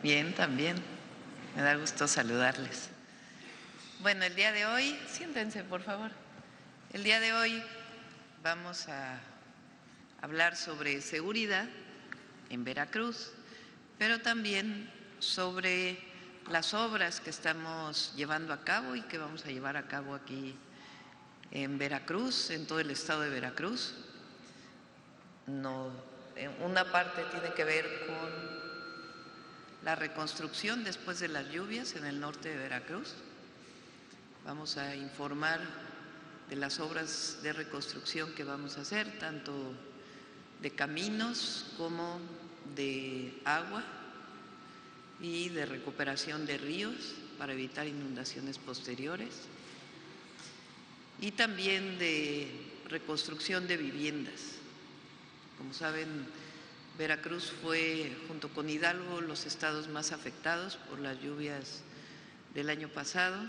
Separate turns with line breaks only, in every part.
Bien, también. Me da gusto saludarles. Bueno, el día de hoy, siéntense por favor. El día de hoy vamos a hablar sobre seguridad en Veracruz, pero también sobre las obras que estamos llevando a cabo y que vamos a llevar a cabo aquí en Veracruz, en todo el estado de Veracruz. Una parte tiene que ver con la reconstrucción después de las lluvias en el norte de Veracruz. Vamos a informar de las obras de reconstrucción que vamos a hacer, tanto de caminos como de agua y de recuperación de ríos para evitar inundaciones posteriores, y también de reconstrucción de viviendas. Como saben, Veracruz fue, junto con Hidalgo, los estados más afectados por las lluvias del año pasado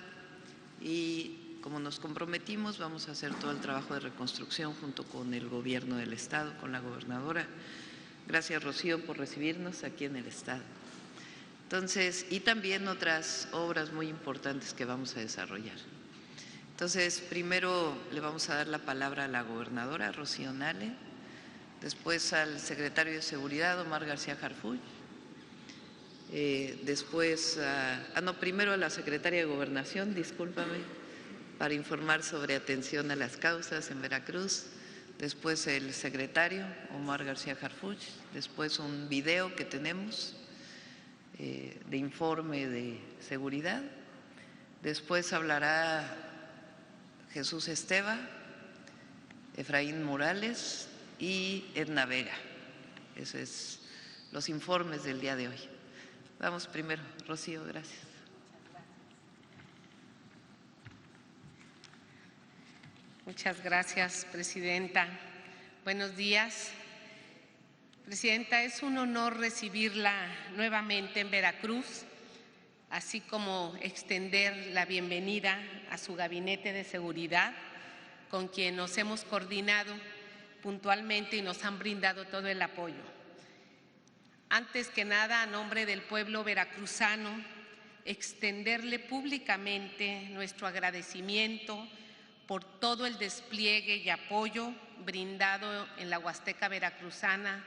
y como nos comprometimos, vamos a hacer todo el trabajo de reconstrucción junto con el gobierno del estado, con la gobernadora. Gracias, Rocío, por recibirnos aquí en el estado. Entonces, y también otras obras muy importantes que vamos a desarrollar. Entonces, primero le vamos a dar la palabra a la gobernadora, Rocío Nale, después al secretario de Seguridad, Omar García Harfuch, después, primero a la secretaria de Gobernación, discúlpame, para informar sobre atención a las causas en Veracruz, después el secretario, Omar García Harfuch, después un video que tenemos de informe de seguridad, después hablará Jesús Esteva, Efraín Morales y Edna Vega. Esos son los informes del día de hoy. Vamos primero, Rocío, gracias.
Muchas gracias, Presidenta. Buenos días. Presidenta, es un honor recibirla nuevamente en Veracruz, así como extender la bienvenida a su gabinete de seguridad, con quien nos hemos coordinado puntualmente y nos han brindado todo el apoyo. Antes que nada, a nombre del pueblo veracruzano, extenderle públicamente nuestro agradecimiento por todo el despliegue y apoyo brindado en la Huasteca veracruzana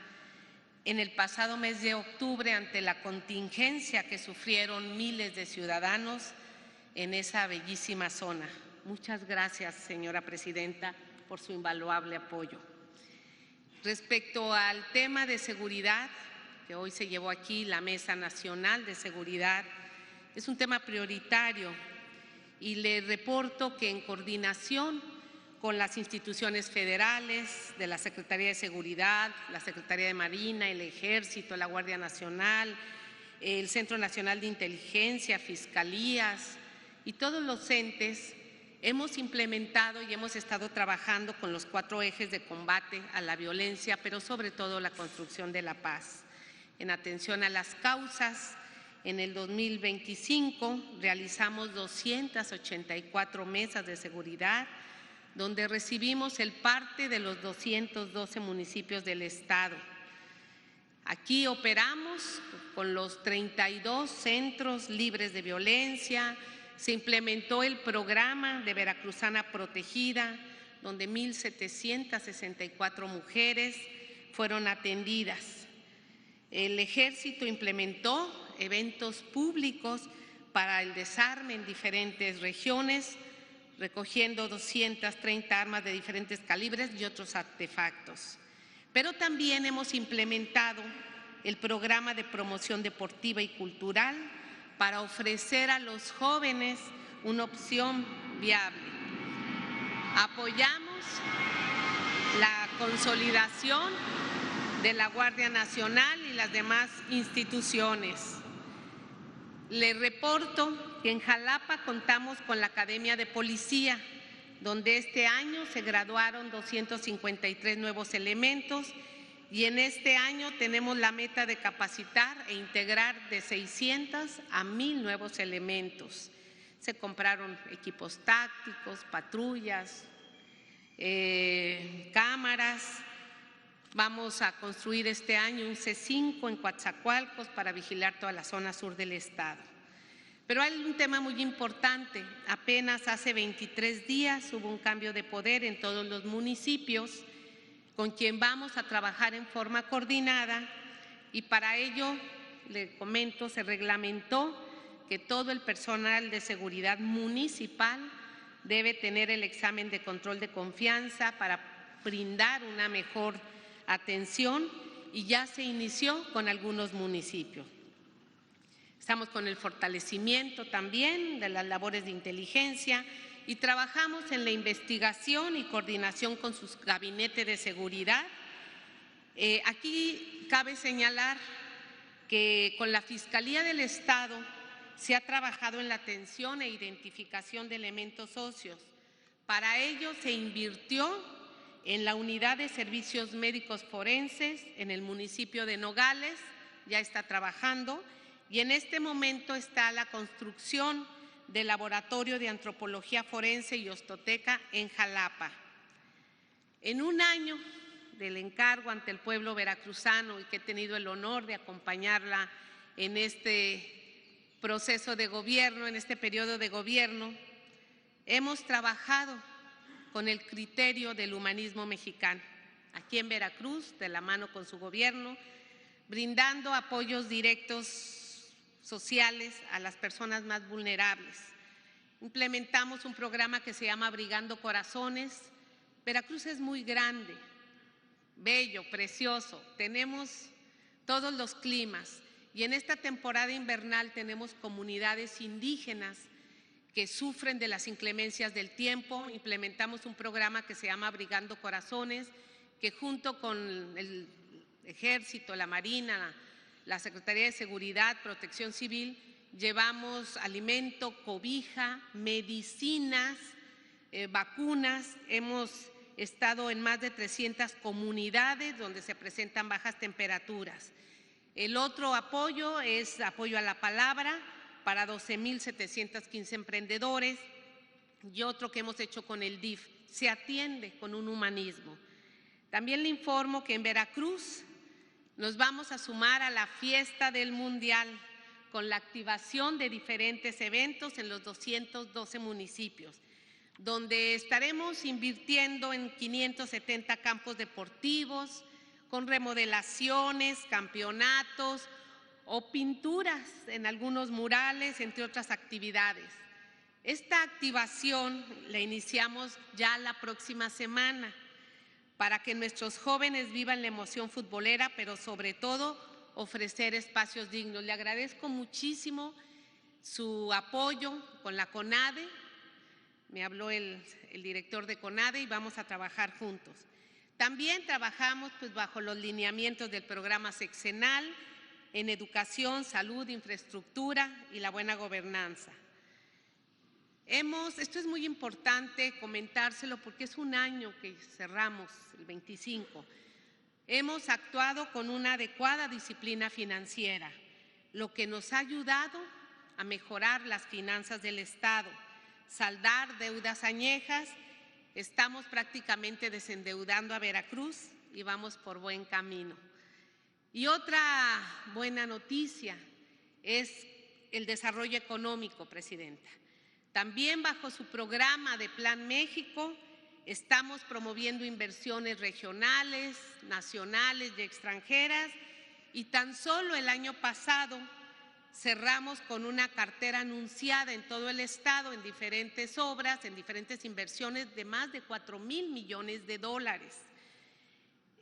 en el pasado mes de octubre ante la contingencia que sufrieron miles de ciudadanos en esa bellísima zona. Muchas gracias, señora Presidenta, por su invaluable apoyo. Respecto al tema de seguridad, que hoy se llevó aquí la Mesa Nacional de Seguridad, es un tema prioritario y le reporto que en coordinación con las instituciones federales, de la Secretaría de Seguridad, la Secretaría de Marina, el Ejército, la Guardia Nacional, el Centro Nacional de Inteligencia, fiscalías y todos los entes, hemos implementado y hemos estado trabajando con los 4 ejes de combate a la violencia, pero sobre todo la construcción de la paz. En atención a las causas, en el 2025 realizamos 284 mesas de seguridad, donde recibimos el parte de los 212 municipios del estado. Aquí operamos con los 32 centros libres de violencia, se implementó el programa de Veracruzana Protegida, donde 1,764 mujeres fueron atendidas. El Ejército implementó eventos públicos para el desarme en diferentes regiones, recogiendo 230 armas de diferentes calibres y otros artefactos. Pero también hemos implementado el programa de promoción deportiva y cultural para ofrecer a los jóvenes una opción viable. Apoyamos la consolidación de la Guardia Nacional y las demás instituciones. Le reporto que en Jalapa contamos con la Academia de Policía, donde este año se graduaron 253 nuevos elementos y en este año tenemos la meta de capacitar e integrar de 600 a 1,000 nuevos elementos. Se compraron equipos tácticos, patrullas, cámaras, Vamos a construir este año un C5 en Coatzacoalcos para vigilar toda la zona sur del estado. Pero hay un tema muy importante. Apenas hace 23 días hubo un cambio de poder en todos los municipios, con quien vamos a trabajar en forma coordinada, y para ello, le comento, se reglamentó que todo el personal de seguridad municipal debe tener el examen de control de confianza para brindar una mejor atención, y ya se inició con algunos municipios. Estamos con el fortalecimiento también de las labores de inteligencia y trabajamos en la investigación y coordinación con sus gabinetes de seguridad. Aquí cabe señalar que con la Fiscalía del Estado se ha trabajado en la atención e identificación de elementos óseos. Para ello se invirtió en la Unidad de Servicios Médicos Forenses en el municipio de Nogales, ya está trabajando, y en este momento está la construcción del Laboratorio de Antropología Forense y Ostoteca en Jalapa. En un año del encargo ante el pueblo veracruzano, y que he tenido el honor de acompañarla en este proceso de gobierno, en este periodo de gobierno, hemos trabajado con el criterio del humanismo mexicano, aquí en Veracruz, de la mano con su gobierno, brindando apoyos directos sociales a las personas más vulnerables. Implementamos un programa que se llama Abrigando Corazones. Veracruz es muy grande, bello, precioso, tenemos todos los climas, y en esta temporada invernal tenemos comunidades indígenas que sufren de las inclemencias del tiempo. Implementamos un programa que se llama Abrigando Corazones, que junto con el Ejército, la Marina, la Secretaría de Seguridad, Protección Civil, llevamos alimento, cobija, medicinas, vacunas. Hemos estado en más de 300 comunidades donde se presentan bajas temperaturas. El otro apoyo es apoyo a la palabra para 12,715 emprendedores, y otro que hemos hecho con el DIF. Se atiende con un humanismo. También le informo que en Veracruz nos vamos a sumar a la fiesta del Mundial con la activación de diferentes eventos en los 212 municipios, donde estaremos invirtiendo en 570 campos deportivos, con remodelaciones, campeonatos o pinturas en algunos murales, entre otras actividades. Esta activación la iniciamos ya la próxima semana, para que nuestros jóvenes vivan la emoción futbolera, pero sobre todo ofrecer espacios dignos. Le agradezco muchísimo su apoyo con la CONADE. Me habló el director de CONADE y vamos a trabajar juntos. También trabajamos bajo los lineamientos del programa sexenal en educación, salud, infraestructura y la buena gobernanza. Esto es muy importante comentárselo porque es un año que cerramos, el 25. Hemos actuado con una adecuada disciplina financiera, lo que nos ha ayudado a mejorar las finanzas del Estado, saldar deudas añejas. Estamos prácticamente desendeudando a Veracruz y vamos por buen camino. Y otra buena noticia es el desarrollo económico, Presidenta. También bajo su programa de Plan México estamos promoviendo inversiones regionales, nacionales y extranjeras, y tan solo el año pasado cerramos con una cartera anunciada en todo el estado, en diferentes obras, en diferentes inversiones de más de 4,000 millones de dólares.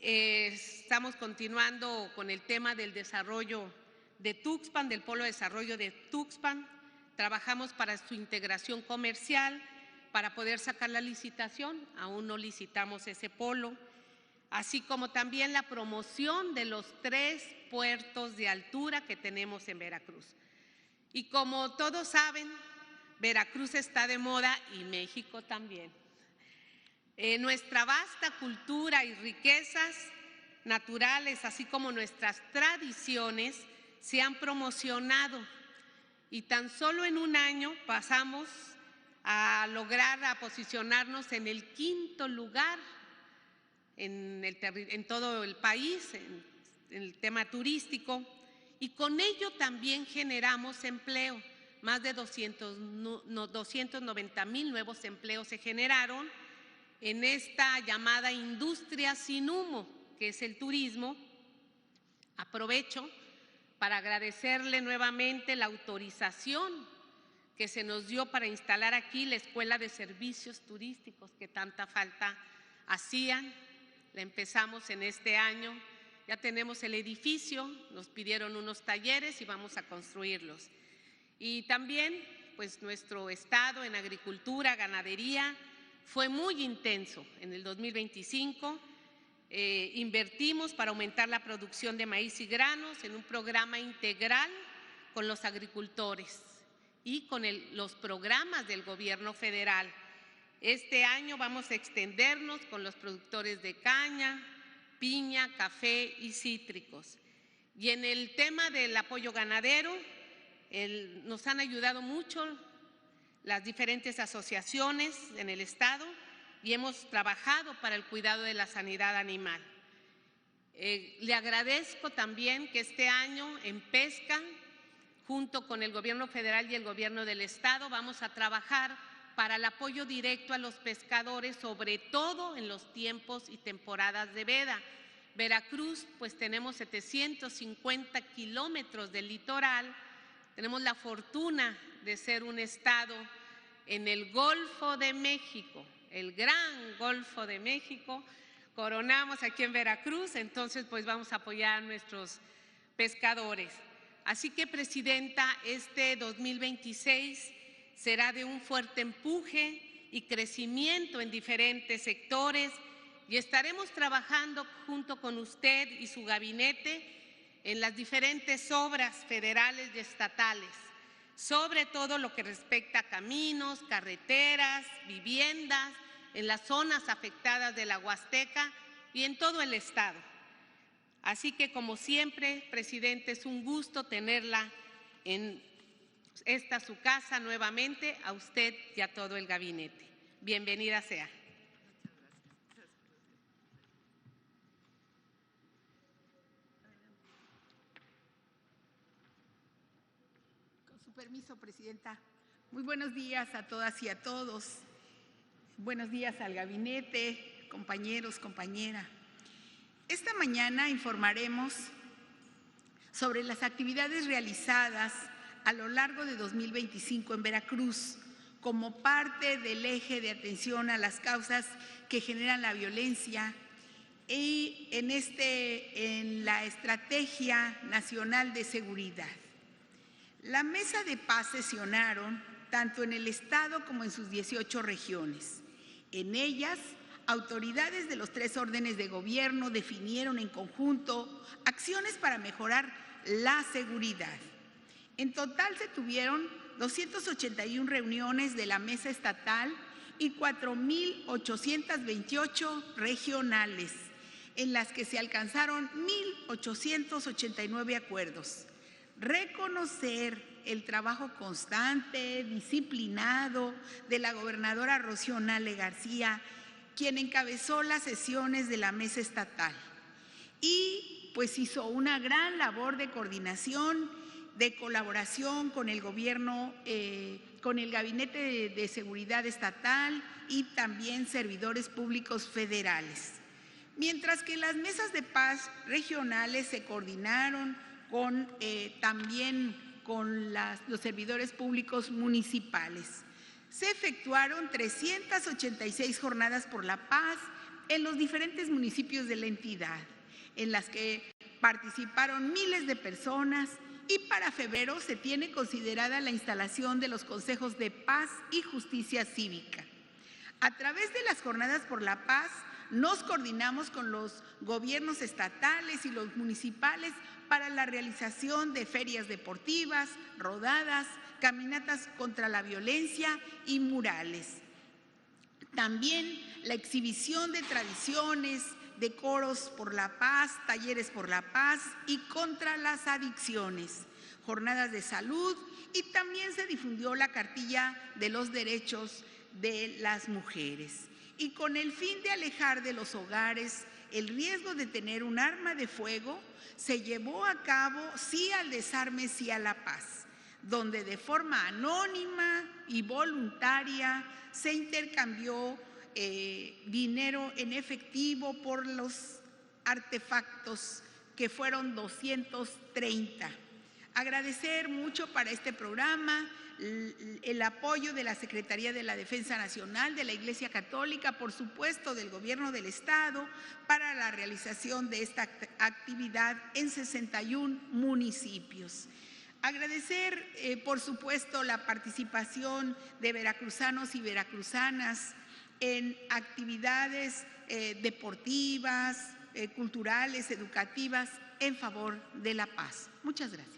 Estamos continuando con el tema del desarrollo de Tuxpan, del Polo de Desarrollo de Tuxpan. Trabajamos para su integración comercial, para poder sacar la licitación. Aún no licitamos ese polo, así como también la promoción de los 3 puertos de altura que tenemos en Veracruz. Y como todos saben, Veracruz está de moda y México también. Nuestra vasta cultura y riquezas naturales, así como nuestras tradiciones, se han promocionado, y tan solo en un año pasamos a lograr posicionarnos en el 5.º lugar en todo el país, en el tema turístico, y con ello también generamos empleo. Más de 290,000 nuevos empleos se generaron en esta llamada industria sin humo, que es el turismo. Aprovecho para agradecerle nuevamente la autorización que se nos dio para instalar aquí la Escuela de Servicios Turísticos que tanta falta hacían. La empezamos en este año, ya tenemos el edificio, nos pidieron unos talleres y vamos a construirlos. Y también, pues nuestro estado en agricultura, ganadería, fue muy intenso en el 2025. Invertimos para aumentar la producción de maíz y granos en un programa integral con los agricultores y con los programas del gobierno federal. Este año vamos a extendernos con los productores de caña, piña, café y cítricos. Y en el tema del apoyo ganadero, nos han ayudado mucho las diferentes asociaciones en el estado y hemos trabajado para el cuidado de la sanidad animal. Le agradezco también que este año en pesca, junto con el gobierno federal y el gobierno del estado, vamos a trabajar para el apoyo directo a los pescadores, sobre todo en los tiempos y temporadas de veda. Veracruz, pues tenemos 750 kilómetros de litoral, tenemos la fortuna de ser un estado en el Golfo de México, el gran Golfo de México. Coronamos aquí en Veracruz, entonces pues vamos a apoyar a nuestros pescadores. Así que, Presidenta, este 2026 será de un fuerte empuje y crecimiento en diferentes sectores y estaremos trabajando junto con usted y su gabinete en las diferentes obras federales y estatales, sobre todo lo que respecta a caminos, carreteras, viviendas, en las zonas afectadas de la Huasteca y en todo el estado. Así que, como siempre, Presidente, es un gusto tenerla en esta su casa nuevamente, a usted y a todo el gabinete. Bienvenida sea.
Con su permiso, Presidenta. Muy buenos días a todas y a todos. Buenos días al gabinete, compañeros, compañera. Esta mañana informaremos sobre las actividades realizadas a lo largo de 2025 en Veracruz como parte del eje de atención a las causas que generan la violencia y en la Estrategia Nacional de Seguridad. La Mesa de Paz sesionaron tanto en el estado como en sus 18 regiones. En ellas, autoridades de los 3 órdenes de gobierno definieron en conjunto acciones para mejorar la seguridad. En total se tuvieron 281 reuniones de la mesa estatal y 4,828 regionales, en las que se alcanzaron 1,889 acuerdos. Reconocer el trabajo constante, disciplinado de la gobernadora Rocío Nale García, quien encabezó las sesiones de la mesa estatal y pues hizo una gran labor de coordinación, de colaboración con el gobierno, con el Gabinete de Seguridad Estatal y también servidores públicos federales. Mientras que las mesas de paz regionales se coordinaron también con los servidores públicos municipales. Se efectuaron 386 jornadas por la paz en los diferentes municipios de la entidad, en las que participaron miles de personas, y para febrero se tiene considerada la instalación de los consejos de paz y justicia cívica. A través de las jornadas por la paz nos coordinamos con los gobiernos estatales y los municipales para la realización de ferias deportivas, rodadas, caminatas contra la violencia y murales. También la exhibición de tradiciones, de coros por la paz, talleres por la paz y contra las adicciones, jornadas de salud, y también se difundió la cartilla de los derechos de las mujeres. y con el fin de alejar de los hogares el riesgo de tener un arma de fuego, se llevó a cabo Sí al Desarme, Sí a la Paz, donde de forma anónima y voluntaria se intercambió dinero en efectivo por los artefactos, que fueron 230. Agradecer mucho para este programa el apoyo de la Secretaría de la Defensa Nacional, de la Iglesia Católica, por supuesto del Gobierno del Estado, para la realización de esta actividad en 61 municipios. Agradecer, por supuesto, la participación de veracruzanos y veracruzanas en actividades deportivas, culturales, educativas, en favor de la paz. Muchas gracias.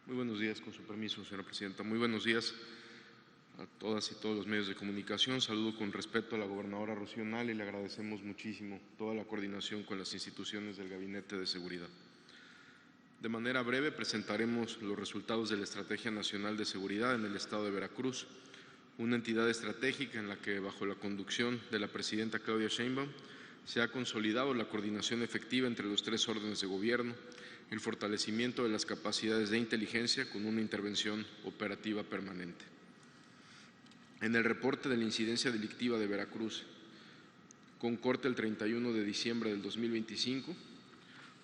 Muy buenos días, con su permiso, señora presidenta. Muy buenos días a todas y todos los medios de comunicación. Saludo con respeto a la gobernadora Rocío Nale y le agradecemos muchísimo toda la coordinación con las instituciones del Gabinete de Seguridad. De manera breve presentaremos los resultados de la Estrategia Nacional de Seguridad en el Estado de Veracruz, una entidad estratégica en la que, bajo la conducción de la presidenta Claudia Sheinbaum, se ha consolidado la coordinación efectiva entre los tres órdenes de gobierno, el fortalecimiento de las capacidades de inteligencia con una intervención operativa permanente. En el reporte de la incidencia delictiva de Veracruz, con corte el 31 de diciembre del 2025,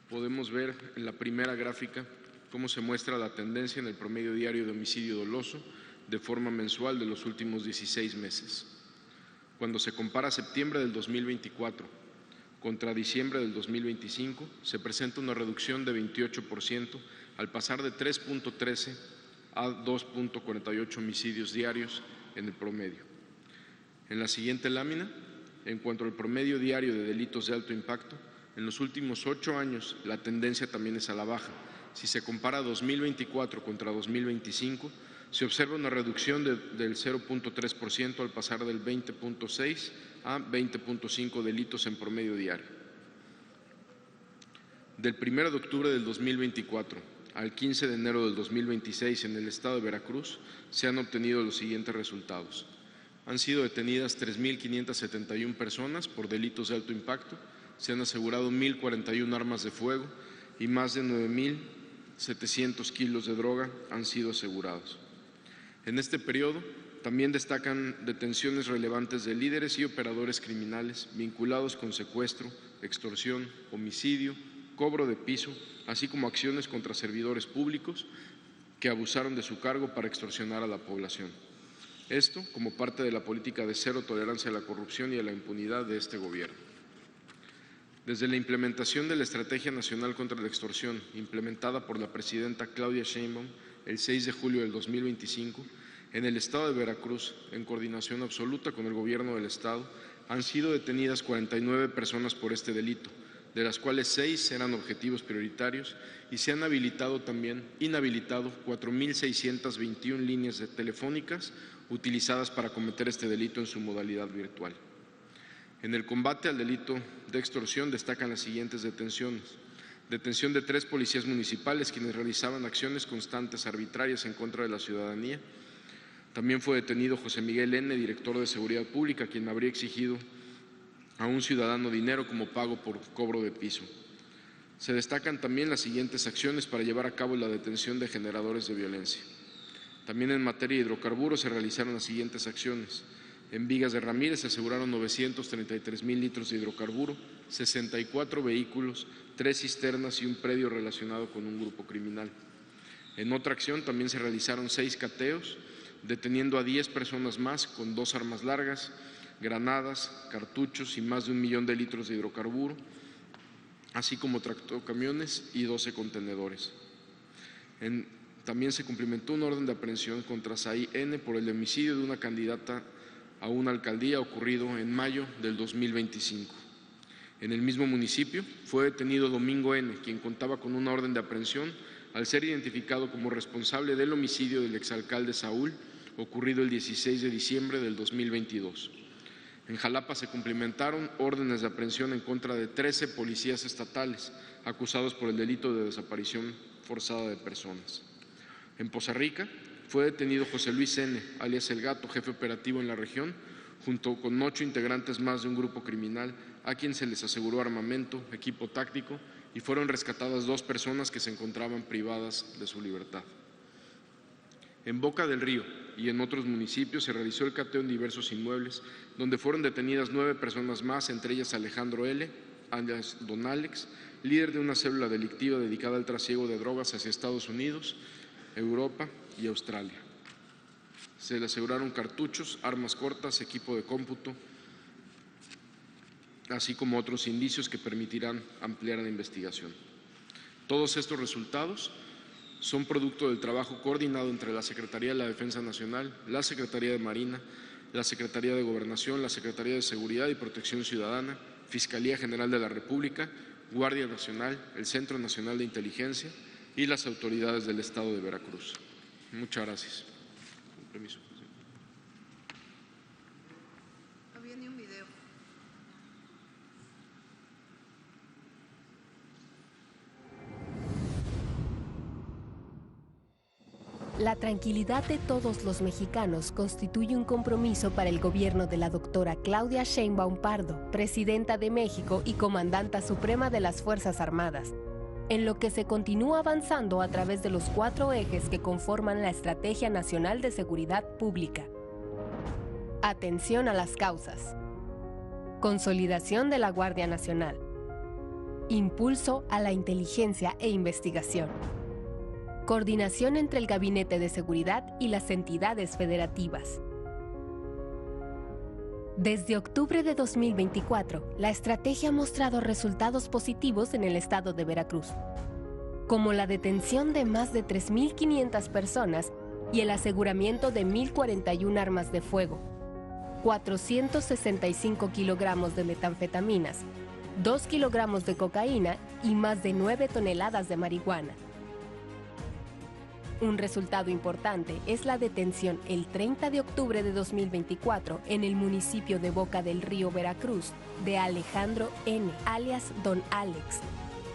podemos ver en la primera gráfica cómo se muestra la tendencia en el promedio diario de homicidio doloso de forma mensual de los últimos 16 meses. Cuando se compara septiembre del 2024 contra diciembre del 2025, se presenta una reducción de 28% al pasar de 3.13 a 2.48 homicidios diarios en el promedio. En la siguiente lámina, en cuanto al promedio diario de delitos de alto impacto, en los últimos 8 años la tendencia también es a la baja. Si se compara 2024 contra 2025, se observa una reducción del 0.3% al pasar del 20.6 a 20.5 delitos en promedio diario. Del 1 de octubre del 2024 al 15 de enero del 2026 en el Estado de Veracruz se han obtenido los siguientes resultados. Han sido detenidas 3.571 personas por delitos de alto impacto, se han asegurado 1.041 armas de fuego y más de 9.700 kilos de droga han sido asegurados. En este periodo también destacan detenciones relevantes de líderes y operadores criminales vinculados con secuestro, extorsión, homicidio, cobro de piso, así como acciones contra servidores públicos que abusaron de su cargo para extorsionar a la población. Esto como parte de la política de cero tolerancia a la corrupción y a la impunidad de este gobierno. Desde la implementación de la Estrategia Nacional contra la Extorsión, implementada por la presidenta Claudia Sheinbaum el 6 de julio del 2025, en el Estado de Veracruz, en coordinación absoluta con el Gobierno del Estado, han sido detenidas 49 personas por este delito, de las cuales 6 eran objetivos prioritarios y se han inhabilitado 4.621 líneas telefónicas utilizadas para cometer este delito en su modalidad virtual. En el combate al delito de extorsión destacan las siguientes detenciones. Detención de 3 policías municipales quienes realizaban acciones constantes arbitrarias en contra de la ciudadanía. También fue detenido José Miguel N., director de Seguridad Pública, quien habría exigido a un ciudadano dinero como pago por cobro de piso. Se destacan también las siguientes acciones para llevar a cabo la detención de generadores de violencia. También en materia de hidrocarburos se realizaron las siguientes acciones. En Vigas de Ramírez se aseguraron 933,000 litros de hidrocarburo, 64 vehículos, 3 cisternas y un predio relacionado con un grupo criminal. En otra acción también se realizaron 6 cateos, deteniendo a 10 personas más con 2 armas largas, granadas, cartuchos y más de 1 millón de litros de hidrocarburo, así como tractocamiones y 12 contenedores. También se cumplimentó una orden de aprehensión contra Saí N. por el homicidio de una candidata a una alcaldía ocurrido en mayo del 2025. En el mismo municipio fue detenido Domingo N., quien contaba con una orden de aprehensión al ser identificado como responsable del homicidio del exalcalde Saúl, ocurrido el 16 de diciembre del 2022. En Jalapa se cumplimentaron órdenes de aprehensión en contra de 13 policías estatales acusados por el delito de desaparición forzada de personas. En Poza Rica fue detenido José Luis N., alias El Gato, jefe operativo en la región, junto con 8 integrantes más de un grupo criminal, a quien se les aseguró armamento, equipo táctico y fueron rescatadas 2 personas que se encontraban privadas de su libertad. En Boca del Río y en otros municipios se realizó el cateo en diversos inmuebles, donde fueron detenidas 9 personas más, entre ellas Alejandro L., alias Don Alex, líder de una célula delictiva dedicada al trasiego de drogas hacia Estados Unidos, Europa y Australia. Se le aseguraron cartuchos, armas cortas, equipo de cómputo, así como otros indicios que permitirán ampliar la investigación. Todos estos resultados son producto del trabajo coordinado entre la Secretaría de la Defensa Nacional, la Secretaría de Marina, la Secretaría de Gobernación, la Secretaría de Seguridad y Protección Ciudadana, Fiscalía General de la República, Guardia Nacional, el Centro Nacional de Inteligencia y las autoridades del Estado de Veracruz. Muchas gracias. Con permiso.
No viene un video.
La tranquilidad de todos los mexicanos constituye un compromiso para el gobierno de la doctora Claudia Sheinbaum Pardo, presidenta de México y comandanta suprema de las Fuerzas Armadas, en lo que se continúa avanzando a través de los 4 ejes que conforman la Estrategia Nacional de Seguridad Pública. Atención a las causas. Consolidación de la Guardia Nacional. Impulso a la inteligencia e investigación. Coordinación entre el Gabinete de Seguridad y las entidades federativas. Desde octubre de 2024, la estrategia ha mostrado resultados positivos en el estado de Veracruz, como la detención de más de 3.500 personas y el aseguramiento de 1.041 armas de fuego, 465 kilogramos de metanfetaminas, 2 kilogramos de cocaína y más de 9 toneladas de marihuana. Un resultado importante es la detención el 30 de octubre de 2024 en el municipio de Boca del Río, Veracruz, de Alejandro N., alias Don Alex,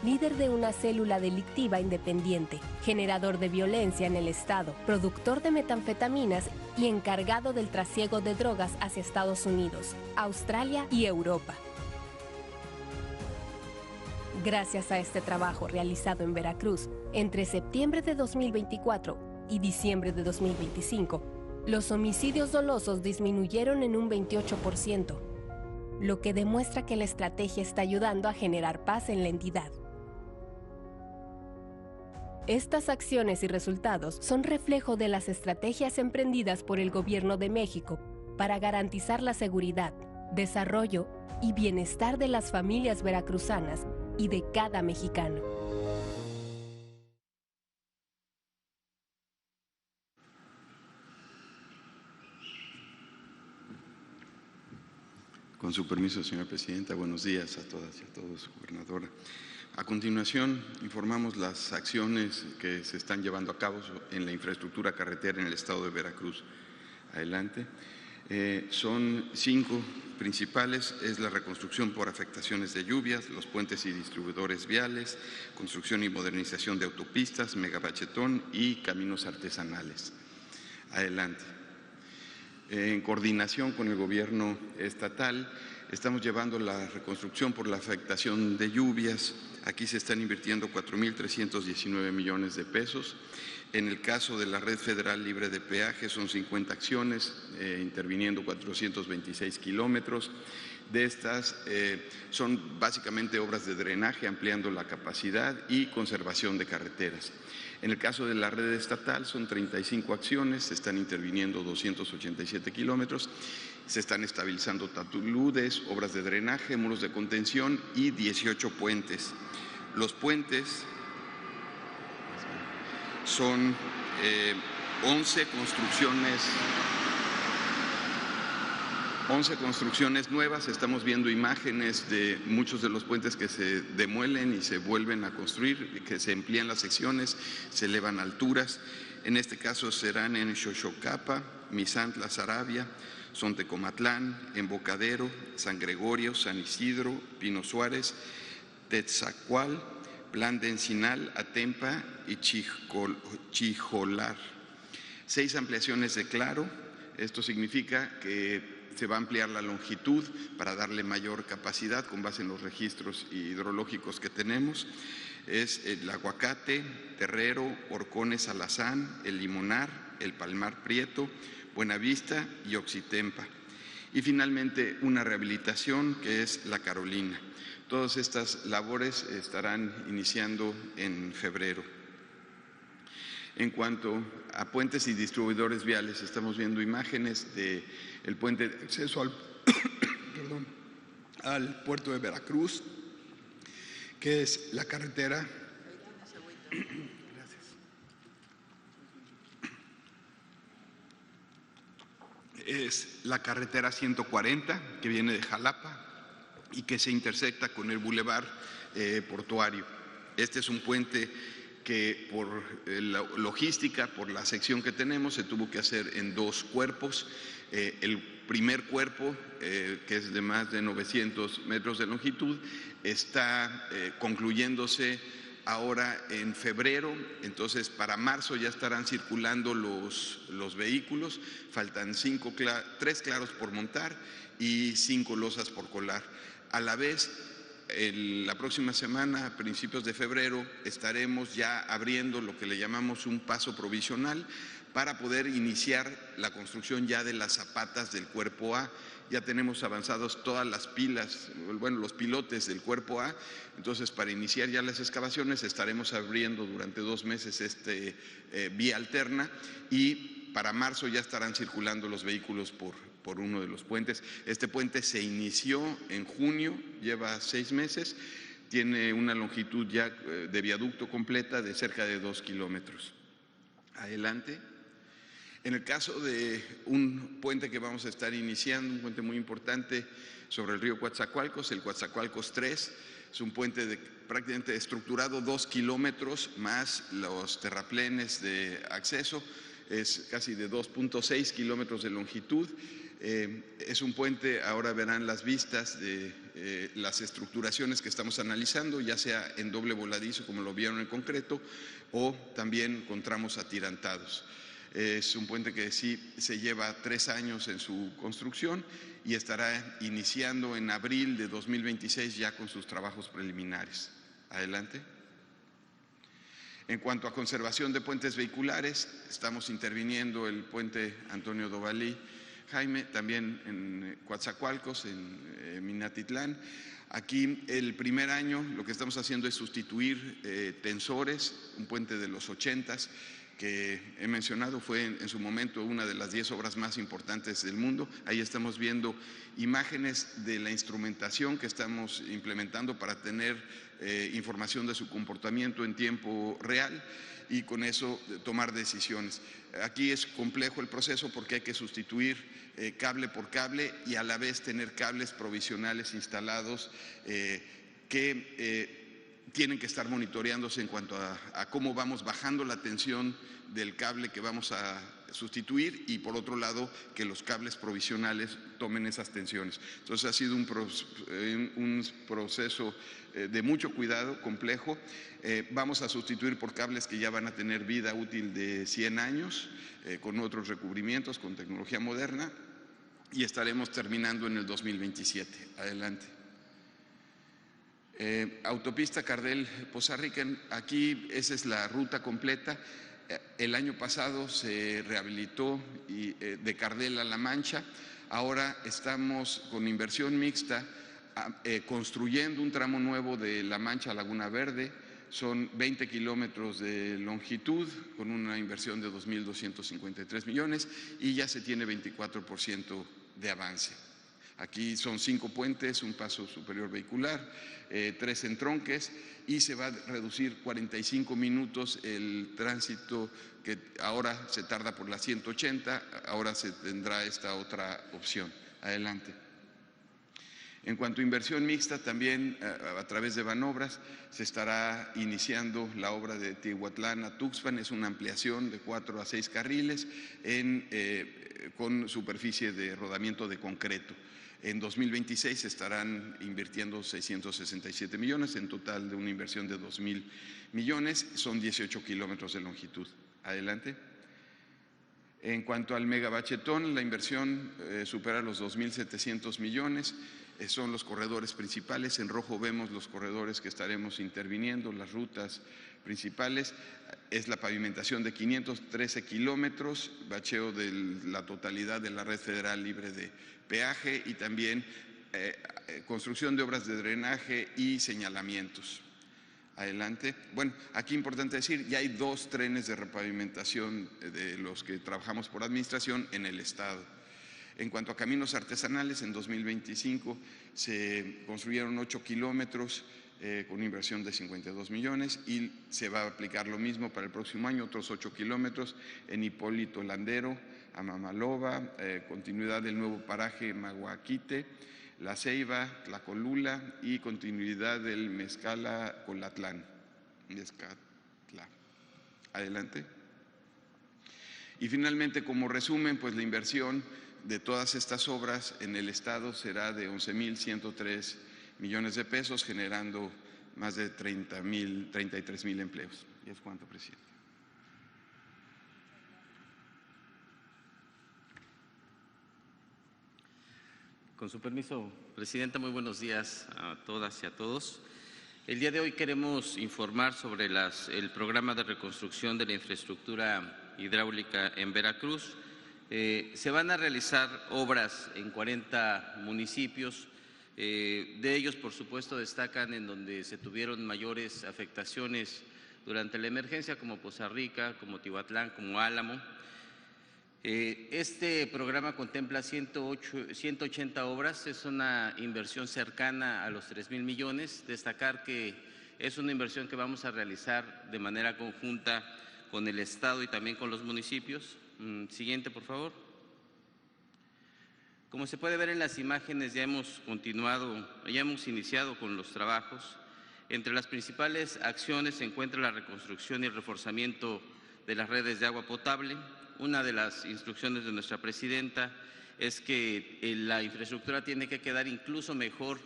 líder de una célula delictiva independiente, generador de violencia en el estado, productor de metanfetaminas y encargado del trasiego de drogas hacia Estados Unidos, Australia y Europa. Gracias a este trabajo realizado en Veracruz, entre septiembre de 2024 y diciembre de 2025, los homicidios dolosos disminuyeron en un 28%, lo que demuestra que la estrategia está ayudando a generar paz en la entidad. Estas acciones y resultados son reflejo de las estrategias emprendidas por el Gobierno de México para garantizar la seguridad, desarrollo y bienestar de las familias veracruzanas y de cada mexicano.
Con su permiso, señora presidenta, buenos días a todas y a todos, gobernadora. A continuación, informamos las acciones que se están llevando a cabo en la infraestructura carretera en el estado de Veracruz. Adelante. Son 5 principales, es la reconstrucción por afectaciones de lluvias, los puentes y distribuidores viales, construcción y modernización de autopistas, megabachetón y caminos artesanales. Adelante. En coordinación con el gobierno estatal, estamos llevando la reconstrucción por la afectación de lluvias. Aquí se están invirtiendo 4.319 millones de pesos. En el caso de la Red Federal Libre de Peaje son 50 acciones, interviniendo 426 kilómetros. De estas son básicamente obras de drenaje, ampliando la capacidad y conservación de carreteras. En el caso de la red estatal son 35 acciones, se están interviniendo 287 kilómetros, se están estabilizando taludes, obras de drenaje, muros de contención y 18 puentes. Los puentes son 11 construcciones nuevas. Estamos viendo imágenes de muchos de los puentes que se demuelen y se vuelven a construir, que se amplían las secciones, se elevan alturas. En este caso serán en Xochocapa, Misantla, Sarabia, son Tecomatlán, Embocadero, San Gregorio, San Isidro, Pino Suárez, Tetzacual, Plan de Encinal, Atempa y Chijolar. 6 ampliaciones de Claro. Esto significa que se va a ampliar la longitud para darle mayor capacidad con base en los registros hidrológicos que tenemos. Es el Aguacate, Terrero, Horcones, Alazán, el Limonar, el Palmar Prieto, Buenavista y Oxitempa. Y finalmente una rehabilitación que es la Carolina. Todas estas labores estarán iniciando en febrero. En cuanto a puentes y distribuidores viales, estamos viendo imágenes del puente de acceso al puerto de Veracruz, que es la carretera. Es la carretera 140 que viene de Jalapa y que se intersecta con el bulevar portuario. Este es un puente que por la logística, por la sección que tenemos, se tuvo que hacer en 2 cuerpos. El primer cuerpo, que es de más de 900 metros de longitud, está concluyéndose ahora en febrero. Entonces para marzo ya estarán circulando los vehículos. Faltan 3 claros por montar y 5 losas por colar. A la vez, la próxima semana, a principios de febrero, estaremos ya abriendo lo que le llamamos un paso provisional para poder iniciar la construcción ya de las zapatas del cuerpo A. Ya tenemos avanzados todas las pilas, los pilotes del cuerpo A. Entonces, para iniciar ya las excavaciones, estaremos abriendo durante 2 meses vía alterna y para marzo ya estarán circulando los vehículos por uno de los puentes. Este puente se inició en junio, lleva 6 meses, tiene una longitud ya de viaducto completa de cerca de 2 kilómetros. Adelante. En el caso de un puente que vamos a estar iniciando, un puente muy importante sobre el río Coatzacoalcos, el Coatzacoalcos 3, es un puente prácticamente estructurado 2 kilómetros más los terraplenes de acceso, es casi de 2.6 kilómetros de longitud. Es un puente, ahora verán las vistas de las estructuraciones que estamos analizando, ya sea en doble voladizo como lo vieron en concreto o también con tramos atirantados. Es un puente que sí se lleva 3 años en su construcción y estará iniciando en abril de 2026 ya con sus trabajos preliminares. Adelante. En cuanto a conservación de puentes vehiculares, estamos interviniendo el puente Antonio Dovalí Jaime, también en Coatzacoalcos, en Minatitlán. Aquí el primer año lo que estamos haciendo es sustituir tensores, un puente de los 80s que he mencionado, fue en su momento una de las 10 obras más importantes del mundo. Ahí estamos viendo imágenes de la instrumentación que estamos implementando para tener información de su comportamiento en tiempo real y con eso tomar decisiones. Aquí es complejo el proceso porque hay que sustituir cable por cable y a la vez tener cables provisionales instalados que tienen que estar monitoreándose en cuanto a cómo vamos bajando la tensión del cable que vamos a sustituir y por otro lado que los cables provisionales tomen esas tensiones. Entonces ha sido un proceso de mucho cuidado, complejo. Vamos a sustituir por cables que ya van a tener vida útil de 100 años, con otros recubrimientos, con tecnología moderna y estaremos terminando en el 2027. Adelante. Autopista Cardel-Poza Rica, aquí esa es la ruta completa. El año pasado se rehabilitó de Cardel a La Mancha, ahora estamos con inversión mixta construyendo un tramo nuevo de La Mancha a Laguna Verde, son 20 kilómetros de longitud con una inversión de 2.253 millones y ya se tiene 24% de avance. Aquí son 5 puentes, un paso superior vehicular, 3 entronques y se va a reducir 45 minutos el tránsito que ahora se tarda por la 180, ahora se tendrá esta otra opción. Adelante. En cuanto a inversión mixta, también a través de Banobras se estará iniciando la obra de Tihuatlán a Tuxpan. Es una ampliación de 4 a 6 carriles con superficie de rodamiento de concreto. En 2026 se estarán invirtiendo 667 millones, en total de una inversión de 2,000 millones. Son 18 kilómetros de longitud. Adelante. En cuanto al megabachetón, la inversión supera los 2,700 millones. Son los corredores principales. En rojo vemos los corredores que estaremos interviniendo, las rutas principales. Es la pavimentación de 513 kilómetros, bacheo de la totalidad de la red federal libre de peaje y también construcción de obras de drenaje y señalamientos. Adelante. Bueno, aquí importante decir, ya hay 2 trenes de repavimentación de los que trabajamos por administración en el estado. En cuanto a caminos artesanales, en 2025 se construyeron 8 kilómetros con una inversión de 52 millones y se va a aplicar lo mismo para el próximo año, otros 8 kilómetros en Hipólito Landero, Amamaloba, continuidad del nuevo paraje Maguaquite, La Ceiba, Tlacolula y continuidad del Mezcala-Colatlán. Adelante. Y finalmente, como resumen, pues la inversión de todas estas obras en el estado será de 11,103 millones de pesos, generando más de 33,000 empleos. ¿Y es cuánto, presidente?
Con su permiso, presidenta, muy buenos días a todas y a todos. El día de hoy queremos informar sobre el programa de reconstrucción de la infraestructura hidráulica en Veracruz. Se van a realizar obras en 40 municipios. De ellos, por supuesto, destacan en donde se tuvieron mayores afectaciones durante la emergencia, como Poza Rica, como Tihuatlán, como Álamo. Este programa contempla 180 obras, es una inversión cercana a los 3,000 millones. Destacar que es una inversión que vamos a realizar de manera conjunta con el Estado y también con los municipios. Siguiente, por favor. Como se puede ver en las imágenes, ya hemos iniciado con los trabajos. Entre las principales acciones se encuentra la reconstrucción y el reforzamiento de las redes de agua potable. Una de las instrucciones de nuestra presidenta es que la infraestructura tiene que quedar incluso mejor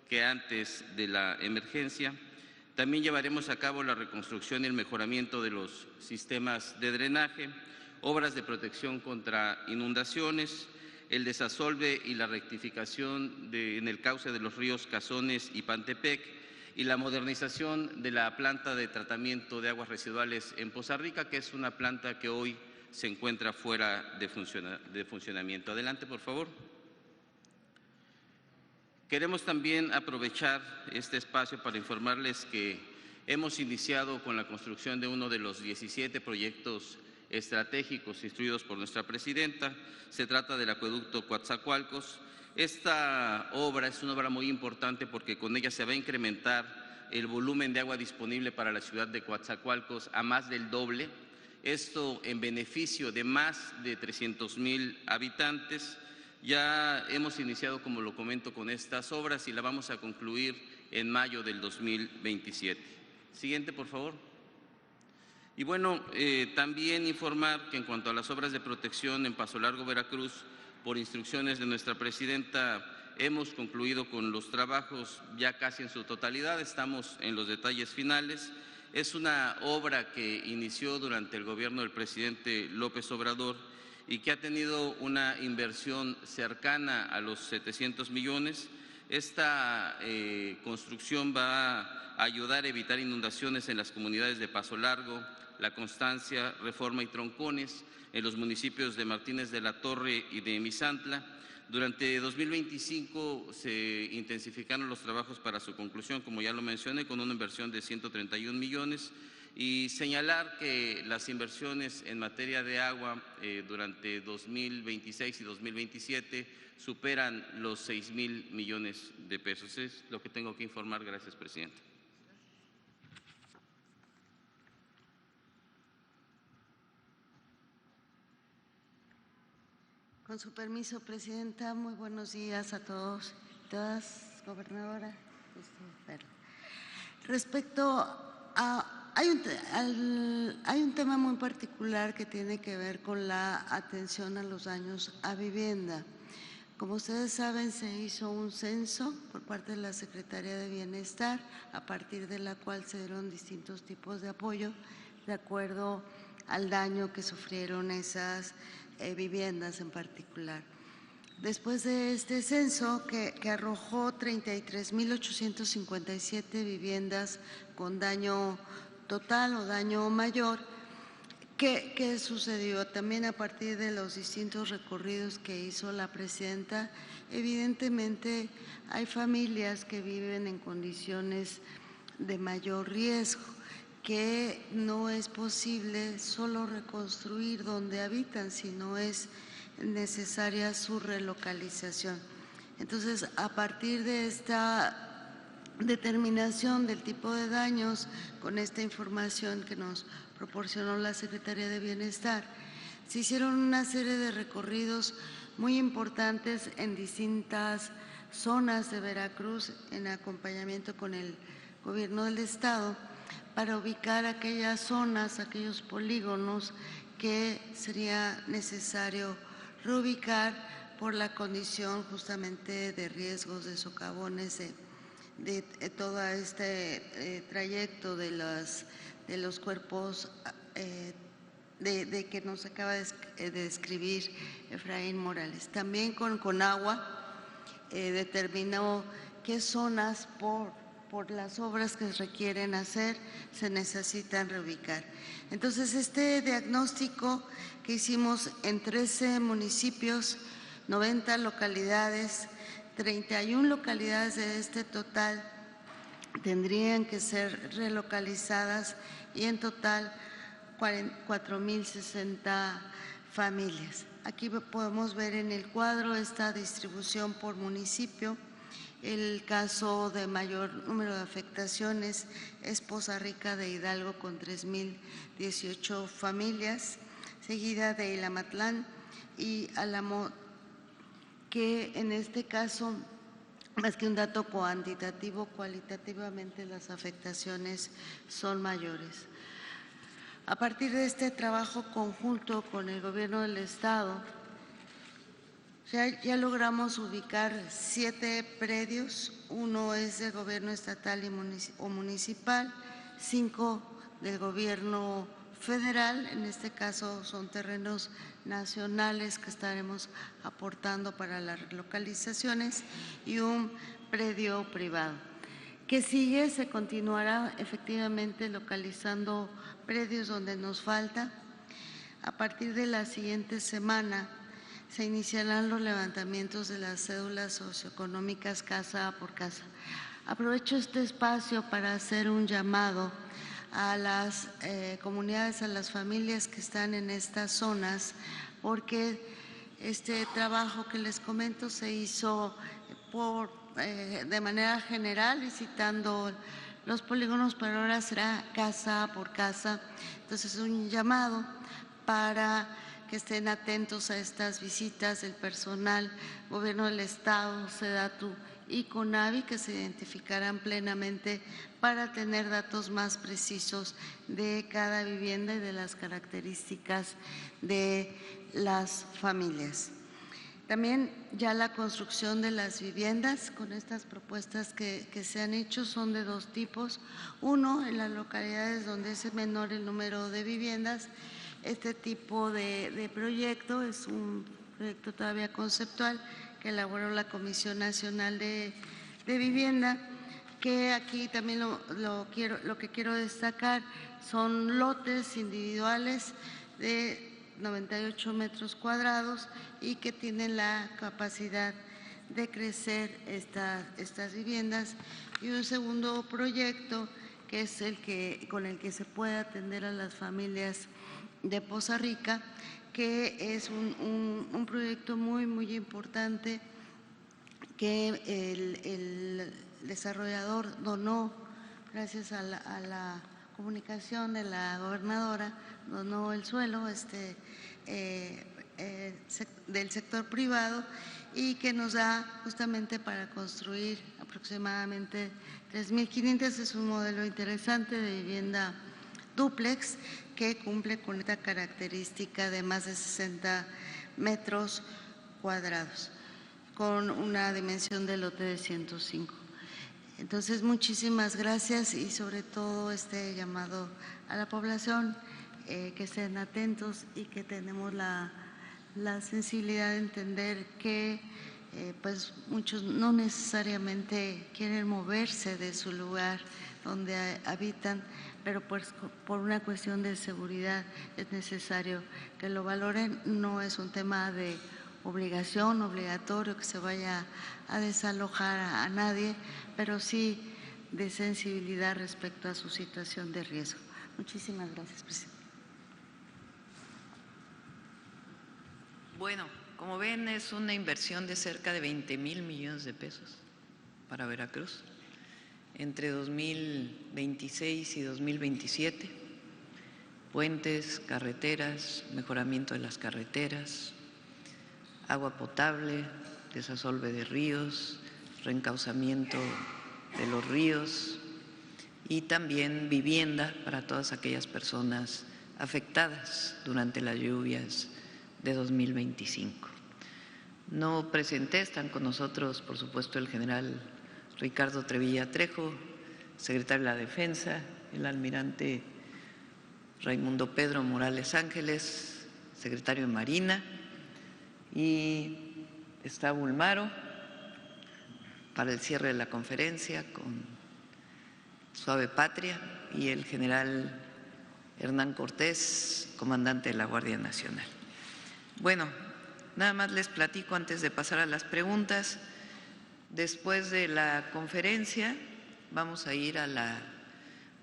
que antes de la emergencia. También llevaremos a cabo la reconstrucción y el mejoramiento de los sistemas de drenaje, obras de protección contra inundaciones, el desasolve y la rectificación en el cauce de los ríos Cazones y Pantepec y la modernización de la planta de tratamiento de aguas residuales en Poza Rica, que es una planta que hoy se encuentra fuera de funcionamiento. Adelante, por favor. Queremos también aprovechar este espacio para informarles que hemos iniciado con la construcción de uno de los 17 proyectos estratégicos instruidos por nuestra presidenta. Se trata del acueducto Coatzacoalcos. Esta obra es una obra muy importante porque con ella se va a incrementar el volumen de agua disponible para la ciudad de Coatzacoalcos a más del doble. Esto en beneficio de más de 300,000 habitantes. Ya hemos iniciado, como lo comento, con estas obras y la vamos a concluir en mayo del 2027. Siguiente, por favor. Y bueno, también informar que en cuanto a las obras de protección en Paso Largo, Veracruz, por instrucciones de nuestra presidenta, hemos concluido con los trabajos ya casi en su totalidad, estamos en los detalles finales. Es una obra que inició durante el gobierno del presidente López Obrador y que ha tenido una inversión cercana a los 700 millones. Esta construcción va a ayudar a evitar inundaciones en las comunidades de Paso Largo, La Constancia, Reforma y Troncones, en los municipios de Martínez de la Torre y de Misantla. Durante 2025 se intensificaron los trabajos para su conclusión, como ya lo mencioné, con una inversión de 131 millones. Y señalar que las inversiones en materia de agua durante 2026 y 2027 superan los 6,000 millones de pesos. Es lo que tengo que informar. Gracias, presidente.
Con su permiso, presidenta, muy buenos días a todos todas, gobernadora. Respecto a… Hay un tema muy particular que tiene que ver con la atención a los daños a vivienda. Como ustedes saben, se hizo un censo por parte de la Secretaría de Bienestar, a partir de la cual se dieron distintos tipos de apoyo de acuerdo al daño que sufrieron esas viviendas en particular. Después de este censo, que arrojó 33,857 viviendas con daño total o daño mayor, ¿qué sucedió? También a partir de los distintos recorridos que hizo la presidenta, evidentemente hay familias que viven en condiciones de mayor riesgo, que no es posible solo reconstruir donde habitan, sino es necesaria su relocalización. Entonces, a partir de esta determinación del tipo de daños, con esta información que nos proporcionó la Secretaría de Bienestar, se hicieron una serie de recorridos muy importantes en distintas zonas de Veracruz en acompañamiento con el Gobierno del Estado para ubicar aquellas zonas, aquellos polígonos que sería necesario reubicar por la condición justamente de riesgos, de socavones, de todo este trayecto de los cuerpos de que nos acaba de describir Efraín Morales. También con Conagua determinó qué zonas por las obras que requieren hacer se necesitan reubicar. Entonces, este diagnóstico que hicimos en 13 municipios, 90 localidades, 31 localidades de este total tendrían que ser relocalizadas y en total 4,060 familias. Aquí podemos ver en el cuadro esta distribución por municipio. El caso de mayor número de afectaciones es Poza Rica de Hidalgo con 3,018 familias, seguida de Ilamatlán y Álamo, que en este caso, más que un dato cuantitativo, cualitativamente las afectaciones son mayores. A partir de este trabajo conjunto con el Gobierno del Estado, ya logramos ubicar 7 predios, uno es del Gobierno estatal o municipal, 5 del Gobierno federal, en este caso son terrenos nacionales que estaremos aportando para las relocalizaciones, y un predio privado. ¿Qué sigue? Se continuará efectivamente localizando predios donde nos falta. A partir de la siguiente semana se iniciarán los levantamientos de las cédulas socioeconómicas casa por casa. Aprovecho este espacio para hacer un llamado a las comunidades, a las familias que están en estas zonas, porque este trabajo que les comento se hizo de manera general, visitando los polígonos, pero ahora será casa por casa. Entonces, un llamado para que estén atentos a estas visitas del personal, Gobierno del Estado, SEDATU y CONAVI, que se identificarán plenamente para tener datos más precisos de cada vivienda y de las características de las familias. También ya la construcción de las viviendas con estas propuestas que se han hecho son de 2 tipos. Uno, en las localidades donde es menor el número de viviendas. Este tipo de proyecto es un proyecto todavía conceptual que elaboró la Comisión Nacional de Vivienda, que aquí también lo que quiero destacar son lotes individuales de 98 metros cuadrados y que tienen la capacidad de crecer estas viviendas. Y un segundo proyecto que es con el que se puede atender a las familias de Poza Rica, que es un proyecto muy importante que el desarrollador donó, gracias a la comunicación de la gobernadora, donó el suelo, del sector privado y que nos da justamente para construir aproximadamente 3.500. Es un modelo interesante de vivienda dúplex que cumple con esta característica de más de 60 metros cuadrados, con una dimensión de lote de 105. Entonces, muchísimas gracias y sobre todo este llamado a la población, que estén atentos y que tenemos la sensibilidad de entender que pues muchos no necesariamente quieren moverse de su lugar donde habitan, pero pues por una cuestión de seguridad es necesario que lo valoren. No es un tema de obligación, obligatorio que se vaya a desalojar a nadie, pero sí de sensibilidad respecto a su situación de riesgo. Muchísimas gracias, presidente.
Bueno, como ven, es una inversión de cerca de 20,000 millones de pesos para Veracruz entre 2026 y 2027. Puentes, carreteras, mejoramiento de las carreteras, agua potable, desasolve de ríos, reencauzamiento de los ríos y también vivienda para todas aquellas personas afectadas durante las lluvias de 2025. No presenté, están con nosotros, por supuesto, el general Ricardo Trevilla Trejo, secretario de la Defensa, el almirante Raimundo Pedro Morales Ángeles, secretario de Marina, y está Bulmaro para el cierre de la conferencia con Suave Patria y el general Hernán Cortés, comandante de la Guardia Nacional. Bueno, nada más les platico antes de pasar a las preguntas. Después de la conferencia vamos a ir a la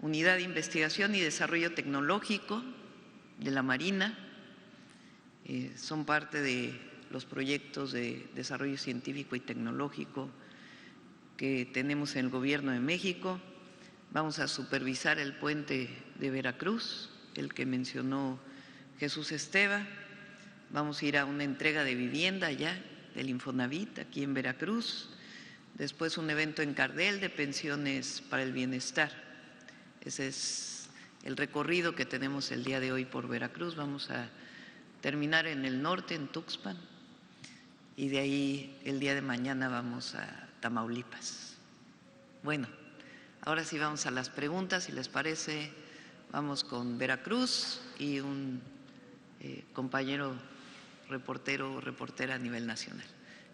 Unidad de Investigación y Desarrollo Tecnológico de la Marina. Son parte de los proyectos de desarrollo científico y tecnológico que tenemos en el Gobierno de México. Vamos a supervisar el puente de Veracruz, el que mencionó Jesús Esteva. Vamos a ir a una entrega de vivienda allá del Infonavit, aquí en Veracruz. Después un evento en Cardel de pensiones para el bienestar. Ese es el recorrido que tenemos el día de hoy por Veracruz. Vamos a terminar en el norte, en Tuxpan, y de ahí el día de mañana vamos a Tamaulipas. Bueno, ahora sí vamos a las preguntas, si les parece, vamos con Veracruz y un compañero reportero o reportera a nivel nacional.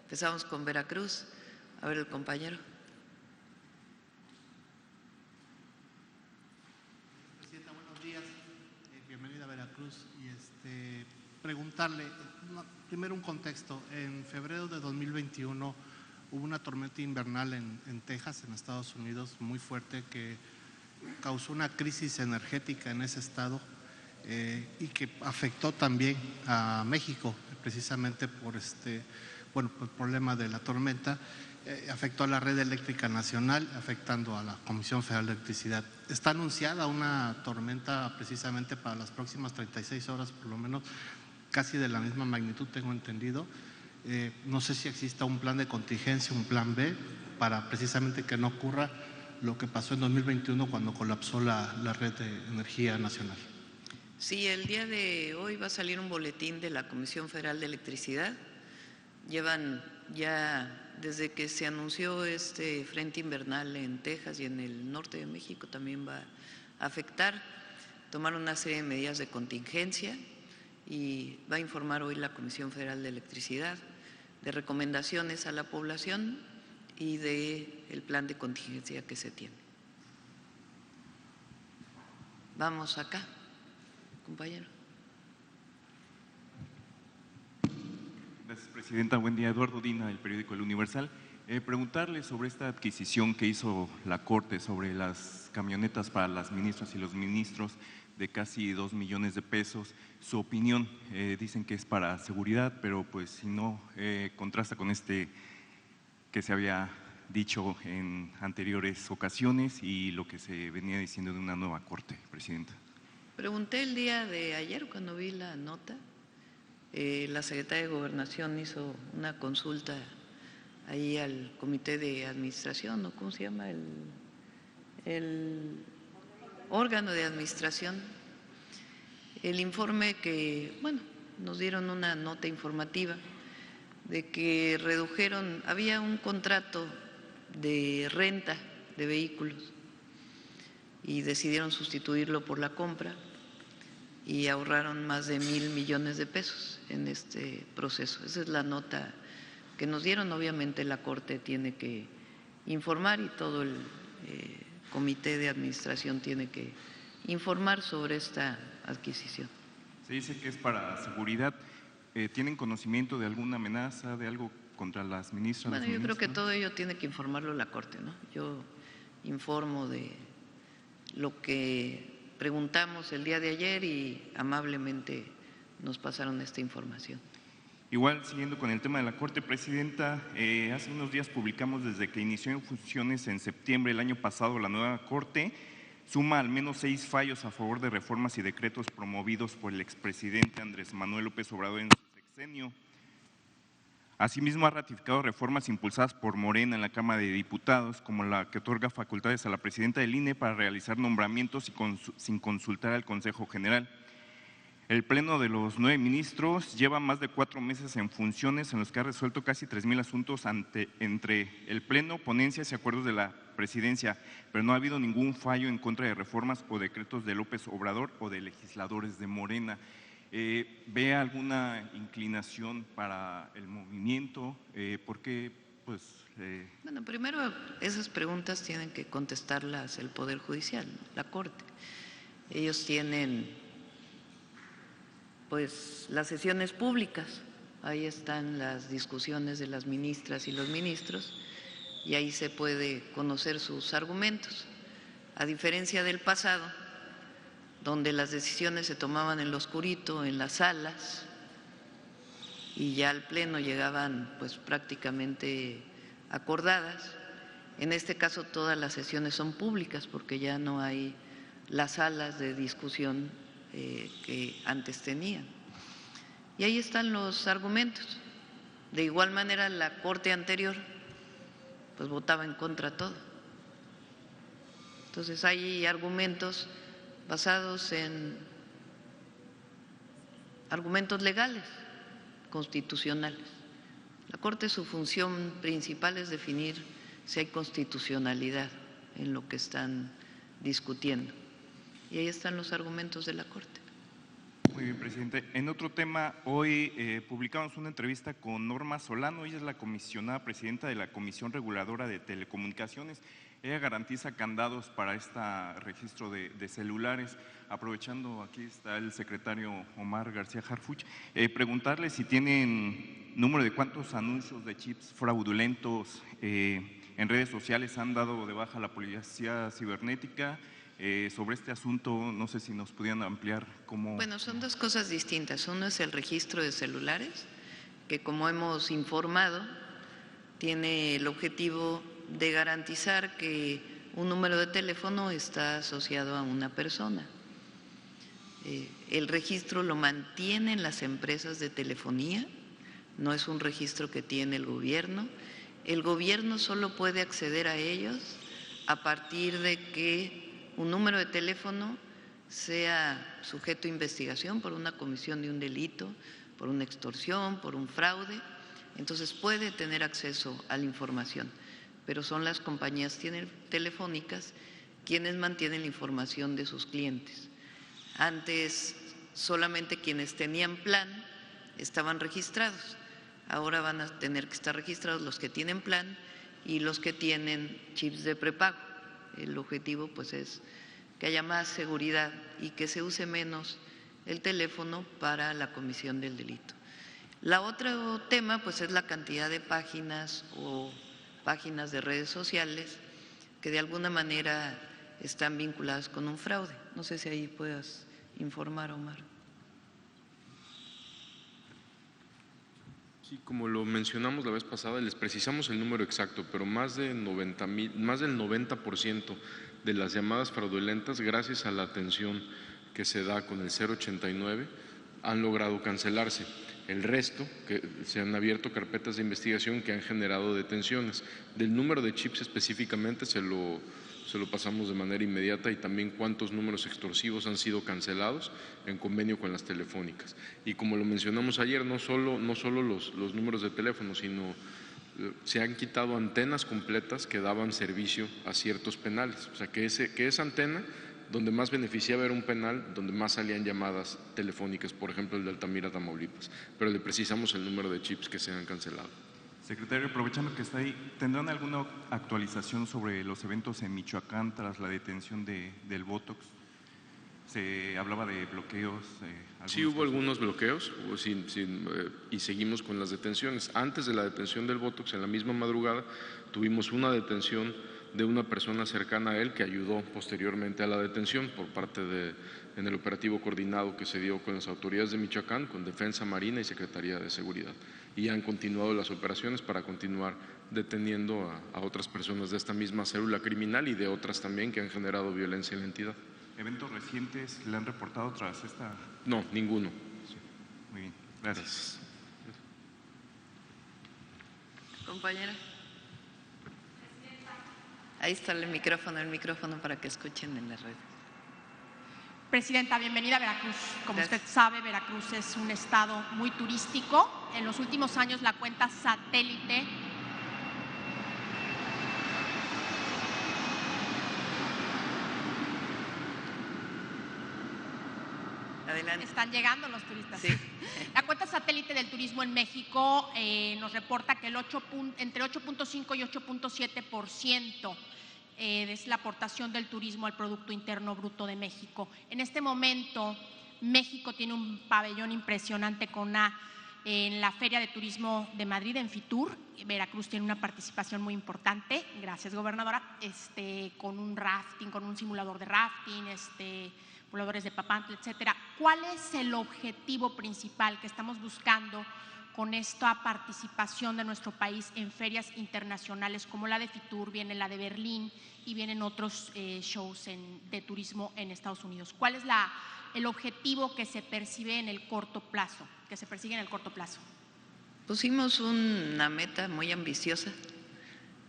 Empezamos con Veracruz. A ver, el compañero.
Presidenta, buenos días. Bienvenida a Veracruz. Y preguntarle, primero un contexto. En febrero de 2021 hubo una tormenta invernal en Texas, en Estados Unidos, muy fuerte, que causó una crisis energética en ese estado y que afectó también a México, precisamente por por el problema de la tormenta. Afectó a la red eléctrica nacional, afectando a la Comisión Federal de Electricidad. Está anunciada una tormenta precisamente para las próximas 36 horas, por lo menos, casi de la misma magnitud, tengo entendido. No sé si exista un plan de contingencia, un plan B, para precisamente que no ocurra lo que pasó en 2021 cuando colapsó la red de energía nacional.
Sí, el día de hoy va a salir un boletín de la Comisión Federal de Electricidad. Llevan ya, desde que se anunció este frente invernal en Texas y en el norte de México también va a afectar, tomaron una serie de medidas de contingencia y va a informar hoy la Comisión Federal de Electricidad de recomendaciones a la población y del plan de contingencia que se tiene. Vamos acá, compañero.
Gracias, Presidenta. Buen día. Eduardo Dina, del periódico El Universal. Preguntarle sobre esta adquisición que hizo la Corte sobre las camionetas para las ministras y los ministros de casi 2 millones de pesos. Su opinión, dicen que es para seguridad, pero pues si no, contrasta con que se había dicho en anteriores ocasiones y lo que se venía diciendo de una nueva Corte, Presidenta.
Pregunté el día de ayer cuando vi la nota La Secretaría de Gobernación hizo una consulta ahí al Comité de Administración, ¿no? ¿Cómo se llama? El órgano de administración. El informe que, bueno, nos dieron una nota informativa de que redujeron, había un contrato de renta de vehículos y decidieron sustituirlo por la compra y ahorraron más de 1,000 millones de pesos en este proceso. Esa es la nota que nos dieron. Obviamente la Corte tiene que informar y todo el Comité de Administración tiene que informar sobre esta adquisición.
Se dice que es para seguridad. ¿Tienen conocimiento de alguna amenaza, de algo contra las ministras?
Bueno, yo creo que todo ello tiene que informarlo la Corte, ¿no? Yo informo de lo que preguntamos el día de ayer y amablemente nos pasaron esta información.
Igual, siguiendo con el tema de la Corte, Presidenta, hace unos días publicamos desde que inició en funciones en septiembre del año pasado la nueva Corte, suma al menos 6 fallos a favor de reformas y decretos promovidos por el expresidente Andrés Manuel López Obrador en su sexenio. Asimismo, ha ratificado reformas impulsadas por Morena en la Cámara de Diputados, como la que otorga facultades a la presidenta del INE para realizar nombramientos sin consultar al Consejo General. El Pleno de los 9 ministros lleva más de 4 meses en funciones en los que ha resuelto casi 3,000 asuntos entre el Pleno, ponencias y acuerdos de la Presidencia, pero no ha habido ningún fallo en contra de reformas o decretos de López Obrador o de legisladores de Morena. ¿Ve alguna inclinación para el movimiento? ¿Por qué?
Bueno, primero esas preguntas tienen que contestarlas el Poder Judicial, la Corte. Ellos tienen pues las sesiones públicas, ahí están las discusiones de las ministras y los ministros y ahí se puede conocer sus argumentos. A diferencia del pasado, donde las decisiones se tomaban en lo oscurito, en las salas, y ya al Pleno llegaban pues prácticamente acordadas. En este caso todas las sesiones son públicas porque ya no hay las salas de discusión que antes tenían. Y ahí están los argumentos. De igual manera la Corte anterior pues votaba en contra todo. Entonces hay argumentos basados en argumentos legales, constitucionales. La Corte, su función principal es definir si hay constitucionalidad en lo que están discutiendo. Y ahí están los argumentos de la Corte.
Muy bien, presidente. En otro tema, hoy publicamos una entrevista con Norma Solano. Ella es la comisionada presidenta de la Comisión Reguladora de Telecomunicaciones. Ella garantiza candados para este registro de celulares. Aprovechando, aquí está el secretario Omar García Harfuch, preguntarle si tienen número de cuántos anuncios de chips fraudulentos en redes sociales han dado de baja la Policía Cibernética. Sobre este asunto, no sé si nos pudieran ampliar cómo…
Bueno, son dos cosas distintas. Uno es el registro de celulares, que como hemos informado, tiene el objetivo de garantizar que un número de teléfono está asociado a una persona. El registro lo mantienen las empresas de telefonía, no es un registro que tiene el gobierno. El gobierno solo puede acceder a ellos a partir de que un número de teléfono sea sujeto a investigación por una comisión de un delito, por una extorsión, por un fraude, entonces puede tener acceso a la información, pero son las compañías telefónicas quienes mantienen la información de sus clientes. Antes solamente quienes tenían plan estaban registrados, ahora van a tener que estar registrados los que tienen plan y los que tienen chips de prepago. El objetivo pues es que haya más seguridad y que se use menos el teléfono para la comisión del delito. La otro tema pues es la cantidad de páginas o páginas de redes sociales que de alguna manera están vinculadas con un fraude. No sé si ahí puedas informar, Omar.
Sí, como lo mencionamos la vez pasada, les precisamos el número exacto, pero más del 90% de las llamadas fraudulentas, gracias a la atención que se da con el 089, han logrado cancelarse. El resto, que se han abierto carpetas de investigación que han generado detenciones. Del número de chips específicamente se lo pasamos de manera inmediata, y también cuántos números extorsivos han sido cancelados en convenio con las telefónicas. Y como lo mencionamos ayer, no solo los números de teléfono, sino se han quitado antenas completas que daban servicio a ciertos penales. O sea, que esa antena, donde más beneficiaba era un penal, donde más salían llamadas telefónicas, por ejemplo el de Altamira, Tamaulipas, pero le precisamos el número de chips que se han cancelado.
Secretario, aprovechando que está ahí, ¿tendrán alguna actualización sobre los eventos en Michoacán tras la detención del Botox? Se hablaba de bloqueos.
Sí, hubo algunos bloqueos y seguimos con las detenciones. Antes de la detención del Botox, en la misma madrugada, tuvimos una detención de una persona cercana a él que ayudó posteriormente a la detención por parte en el operativo coordinado que se dio con las autoridades de Michoacán, con Defensa Marina y Secretaría de Seguridad. Y han continuado las operaciones para continuar deteniendo a otras personas de esta misma célula criminal y de otras también que han generado violencia en la entidad.
¿Eventos recientes le han reportado tras esta?
No, ninguno.
Sí. Muy bien, gracias.
Compañera. Ahí está el micrófono para que escuchen en la red.
Presidenta, bienvenida a Veracruz. Como
Gracias.
usted sabe, Veracruz es un estado muy turístico. En los últimos años la cuenta satélite
Adelante.
Están llegando los turistas.
Sí.
La cuenta satélite del turismo en México nos reporta que entre 8.5 y 8.7% es la aportación del turismo al Producto Interno Bruto de México. En este momento, México tiene un pabellón impresionante en la Feria de Turismo de Madrid, en Fitur. Veracruz tiene una participación muy importante, gracias gobernadora, con un rafting, con un simulador de rafting, voladores de Papantla, etcétera. ¿Cuál es el objetivo principal que estamos buscando con esta participación de nuestro país en ferias internacionales como la de Fitur, viene la de Berlín y vienen otros shows de turismo en Estados Unidos? ¿Cuál es el objetivo que se percibe en el corto plazo,
Pusimos una meta muy ambiciosa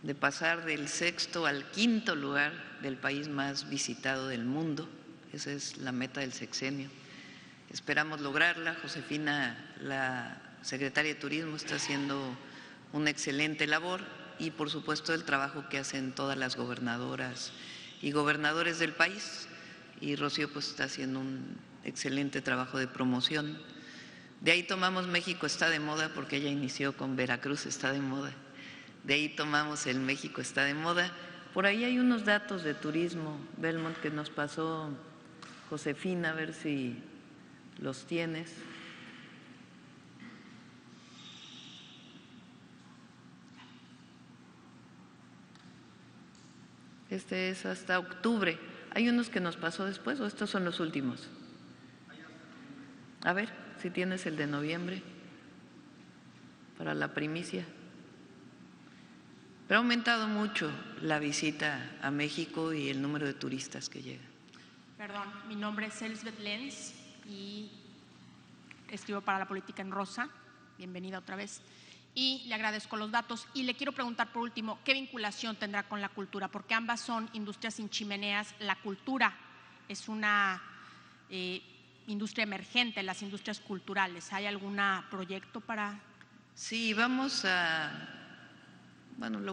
de pasar del 6º al 5º lugar del país más visitado del mundo. Esa es la meta del sexenio. Esperamos lograrla. Josefina, la secretaria de Turismo, está haciendo una excelente labor, y por supuesto el trabajo que hacen todas las gobernadoras y gobernadores del país. Y Rocío pues está haciendo un excelente trabajo de promoción. De ahí tomamos México está de moda, porque ella inició con Veracruz está de moda. De ahí tomamos el México está de moda. Por ahí hay unos datos de turismo, Belmont, que nos pasó Josefina, a ver si los tienes. Este es hasta octubre. ¿Hay unos que nos pasó después o estos son los últimos? A ver, si tienes el de noviembre para la primicia. Pero ha aumentado mucho la visita a México y el número de turistas que llegan.
Perdón, mi nombre es Elsbeth Lenz y escribo para La Política en Rosa. Bienvenida otra vez. Y le agradezco los datos. Y le quiero preguntar por último, ¿qué vinculación tendrá con la cultura? Porque ambas son industrias sin chimeneas. La cultura es una industria emergente, las industrias culturales. ¿Hay algún proyecto para...?
Sí, lo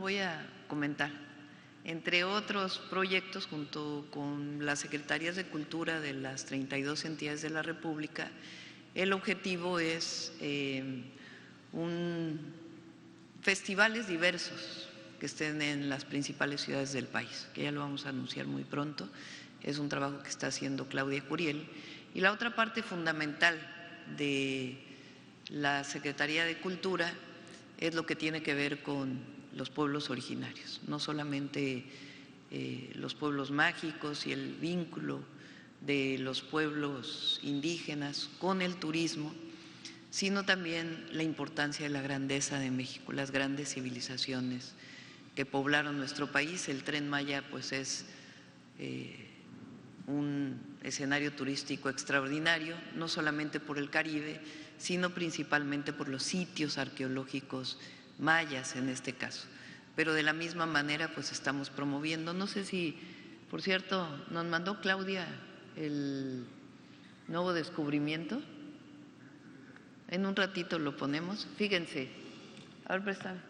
voy a comentar. Entre otros proyectos, junto con las secretarías de Cultura de las 32 entidades de la República, el objetivo es festivales diversos que estén en las principales ciudades del país, que ya lo vamos a anunciar muy pronto. Es un trabajo que está haciendo Claudia Curiel. Y la otra parte fundamental de la Secretaría de Cultura es lo que tiene que ver con los pueblos originarios, no solamente los pueblos mágicos y el vínculo de los pueblos indígenas con el turismo, sino también la importancia de la grandeza de México, las grandes civilizaciones que poblaron nuestro país. El Tren Maya pues es un escenario turístico extraordinario, no solamente por el Caribe, sino principalmente por los sitios arqueológicos mayas en este caso. Pero de la misma manera pues estamos promoviendo, no sé si, por cierto, nos mandó Claudia el nuevo descubrimiento, en un ratito lo ponemos, fíjense, a ver, préstame.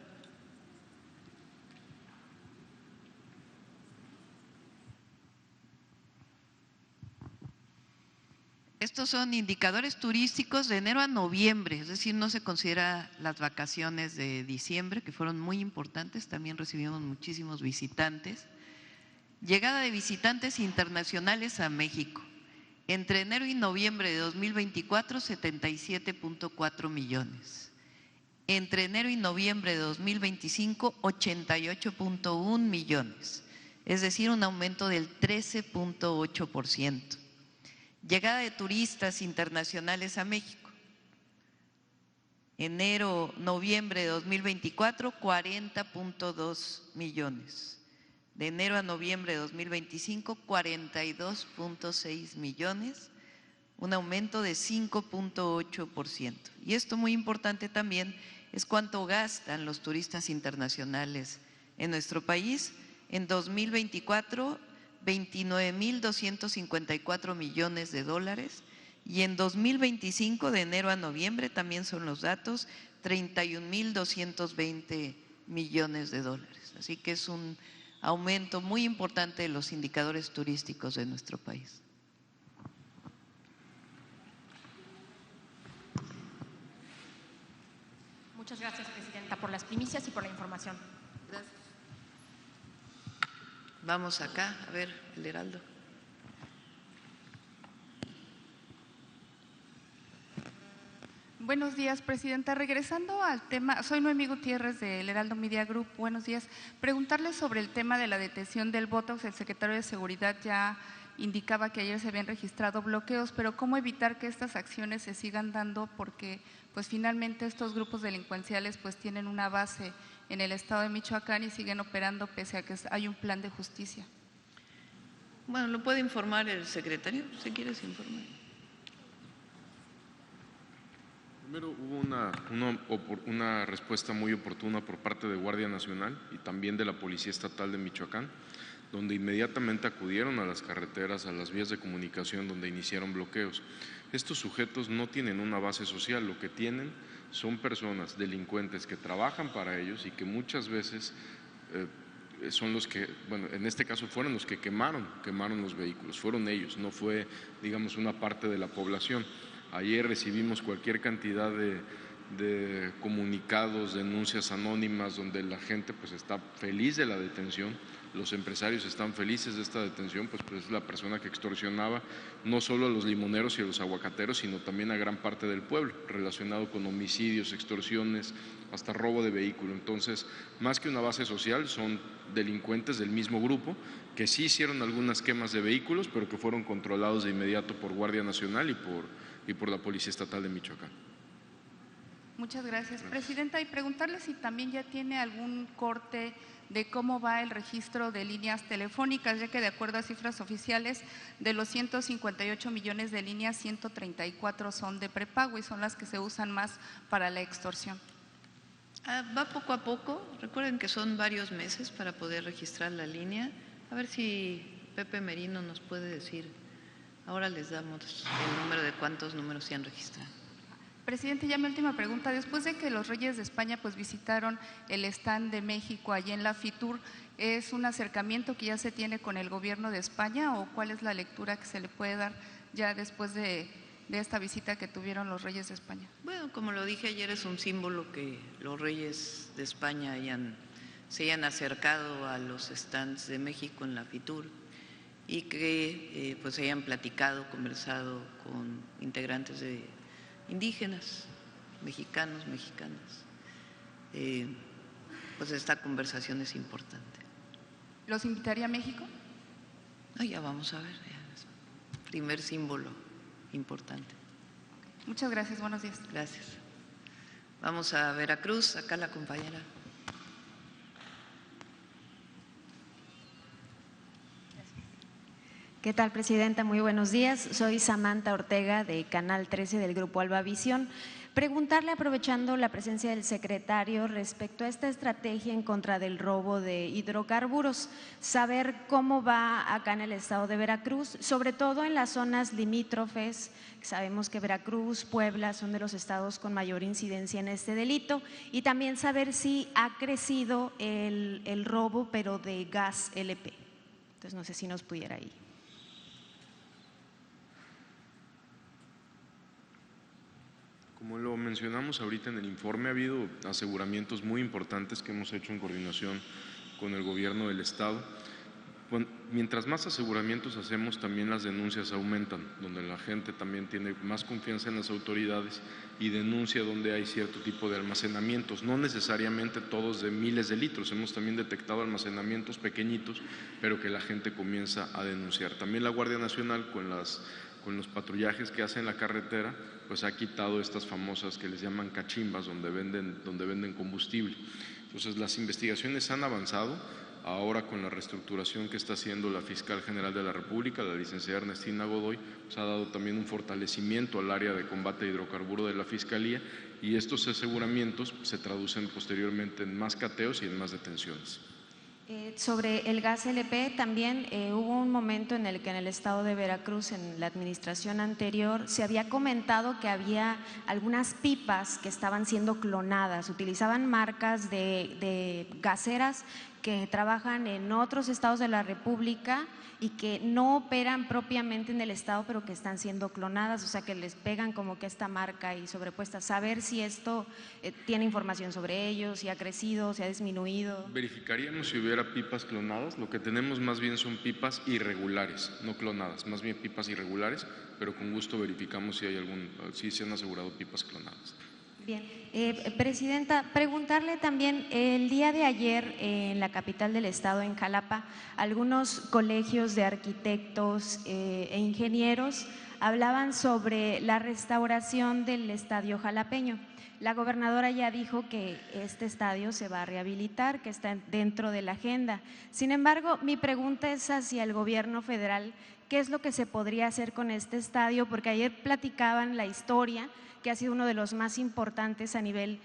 Estos son indicadores turísticos de enero a noviembre, es decir, no se considera las vacaciones de diciembre, que fueron muy importantes, también recibimos muchísimos visitantes. Llegada de visitantes internacionales a México. Entre enero y noviembre de 2024, 77.4 millones. Entre enero y noviembre de 2025, 88.1 millones, es decir, un aumento del 13.8%. Llegada de turistas internacionales a México. Enero, noviembre de 2024, 40.2 millones. De enero a noviembre de 2025, 42.6 millones, un aumento de 5.8%. Y esto muy importante también es cuánto gastan los turistas internacionales en nuestro país. En 2024, 29.254 millones de dólares y en 2025, de enero a noviembre, también son los datos, 31.220 millones de dólares. Así que es un aumento muy importante de los indicadores turísticos de nuestro país.
Muchas gracias, Presidenta, por las primicias y por la información.
Gracias. Vamos acá, a ver, el Heraldo.
Buenos días, Presidenta. Regresando al tema, soy Noemí Gutiérrez del Heraldo Media Group. Buenos días. Preguntarle sobre el tema de la detención del Botox. El secretario de Seguridad ya indicaba que ayer se habían registrado bloqueos, pero ¿cómo evitar que estas acciones se sigan dando? Porque pues finalmente estos grupos delincuenciales pues tienen una base en el estado de Michoacán y siguen operando pese a que hay un plan de justicia.
Bueno, lo puede informar el secretario, si quieres informar.
Primero, hubo una respuesta muy oportuna por parte de Guardia Nacional y también de la Policía Estatal de Michoacán, donde inmediatamente acudieron a las carreteras, a las vías de comunicación donde iniciaron bloqueos. Estos sujetos no tienen una base social, lo que tienen son personas delincuentes que trabajan para ellos y que muchas veces son los que, bueno, en este caso fueron los que quemaron los vehículos, fueron ellos, no fue, digamos, una parte de la población. Ayer recibimos cualquier cantidad de comunicados, denuncias anónimas donde la gente pues está feliz de la detención, los empresarios están felices de esta detención, pues es la persona que extorsionaba no solo a los limoneros y a los aguacateros, sino también a gran parte del pueblo, relacionado con homicidios, extorsiones, hasta robo de vehículo. Entonces, más que una base social, son delincuentes del mismo grupo que sí hicieron algunas quemas de vehículos, pero que fueron controlados de inmediato por Guardia Nacional y por la Policía Estatal de Michoacán.
Muchas gracias, Presidenta. Y preguntarle si también ya tiene algún corte de cómo va el registro de líneas telefónicas, ya que de acuerdo a cifras oficiales, de los 158 millones de líneas, 134 son de prepago y son las que se usan más para la extorsión.
Va poco a poco, recuerden que son varios meses para poder registrar la línea. A ver si Pepe Merino nos puede decir, ahora les damos el número de cuántos números se han registrado.
Presidente, ya mi última pregunta. Después de que los Reyes de España pues visitaron el stand de México allí en la FITUR, ¿es un acercamiento que ya se tiene con el gobierno de España o cuál es la lectura que se le puede dar ya después de esta visita que tuvieron los Reyes de España?
Bueno, como lo dije ayer, es un símbolo que los Reyes de España se hayan acercado a los stands de México en la FITUR y que pues se hayan platicado, conversado con integrantes de indígenas, mexicanas. Pues esta conversación es importante.
¿Los invitaría a México?
No, ya vamos a ver, es el primer símbolo importante.
Muchas gracias, buenos días.
Gracias. Vamos a Veracruz, acá la compañera.
¿Qué tal, Presidenta? Muy buenos días. Soy Samantha Ortega de Canal 13 del Grupo Alba Visión. Preguntarle, aprovechando la presencia del secretario, respecto a esta estrategia en contra del robo de hidrocarburos, saber cómo va acá en el estado de Veracruz, sobre todo en las zonas limítrofes. Sabemos que Veracruz, Puebla son de los estados con mayor incidencia en este delito, y también saber si ha crecido el robo, pero de gas LP. Entonces, no sé si nos pudiera ahí.
Como lo mencionamos ahorita en el informe, ha habido aseguramientos muy importantes que hemos hecho en coordinación con el Gobierno del Estado. Mientras más aseguramientos hacemos, también las denuncias aumentan, donde la gente también tiene más confianza en las autoridades y denuncia donde hay cierto tipo de almacenamientos, no necesariamente todos de miles de litros. Hemos también detectado almacenamientos pequeñitos, pero que la gente comienza a denunciar. También la Guardia Nacional, con los patrullajes que hace en la carretera, pues ha quitado estas famosas que les llaman cachimbas, donde venden combustible. Entonces, las investigaciones han avanzado. Ahora, con la reestructuración que está haciendo la Fiscal General de la República, la licenciada Ernestina Godoy, se ha dado también un fortalecimiento al área de combate a hidrocarburo de la Fiscalía, y estos aseguramientos se traducen posteriormente en más cateos y en más detenciones.
Sobre el gas LP también hubo un momento en el que en el estado de Veracruz, en la administración anterior, se había comentado que había algunas pipas que estaban siendo clonadas, utilizaban marcas de gaseras que trabajan en otros estados de la República y que no operan propiamente en el estado, pero que están siendo clonadas, o sea que les pegan como que esta marca y sobrepuesta. Saber si esto tiene información sobre ellos, si ha crecido, si ha disminuido.
Verificaríamos si hubiera pipas clonadas. Lo que tenemos más bien son pipas irregulares, no clonadas, más bien pipas irregulares, pero con gusto verificamos si se han asegurado pipas clonadas.
Bien, Presidenta, preguntarle también, el día de ayer en la capital del estado, en Jalapa, algunos colegios de arquitectos e ingenieros hablaban sobre la restauración del estadio jalapeño. La gobernadora ya dijo que este estadio se va a rehabilitar, que está dentro de la agenda. Sin embargo, mi pregunta es hacia el gobierno federal, ¿qué es lo que se podría hacer con este estadio? Porque ayer platicaban la historia, que ha sido uno de los más importantes a nivel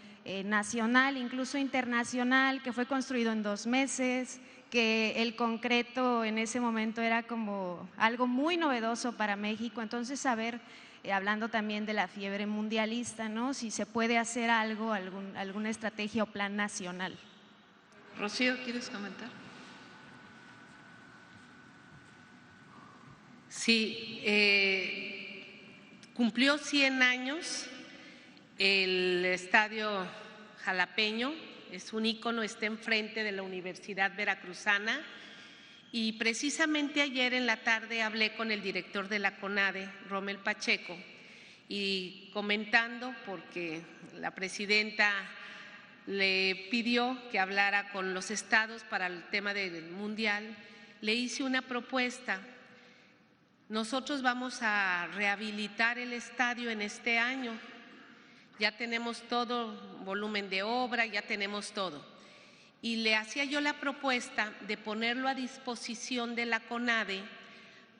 nacional, incluso internacional, que fue construido en 2 meses, que el concreto en ese momento era como algo muy novedoso para México. Entonces, saber, hablando también de la fiebre mundialista, ¿no?, si se puede hacer algo, alguna estrategia o plan nacional.
Rocío, ¿quieres comentar?
Sí, cumplió 100 años el estadio jalapeño, es un ícono, está enfrente de la Universidad Veracruzana, y precisamente ayer en la tarde hablé con el director de la CONADE, Rommel Pacheco, y comentando, porque la presidenta le pidió que hablara con los estados para el tema del mundial, le hice una propuesta. Nosotros vamos a rehabilitar el estadio en este año, ya tenemos todo volumen de obra, ya tenemos todo. Y le hacía yo la propuesta de ponerlo a disposición de la CONADE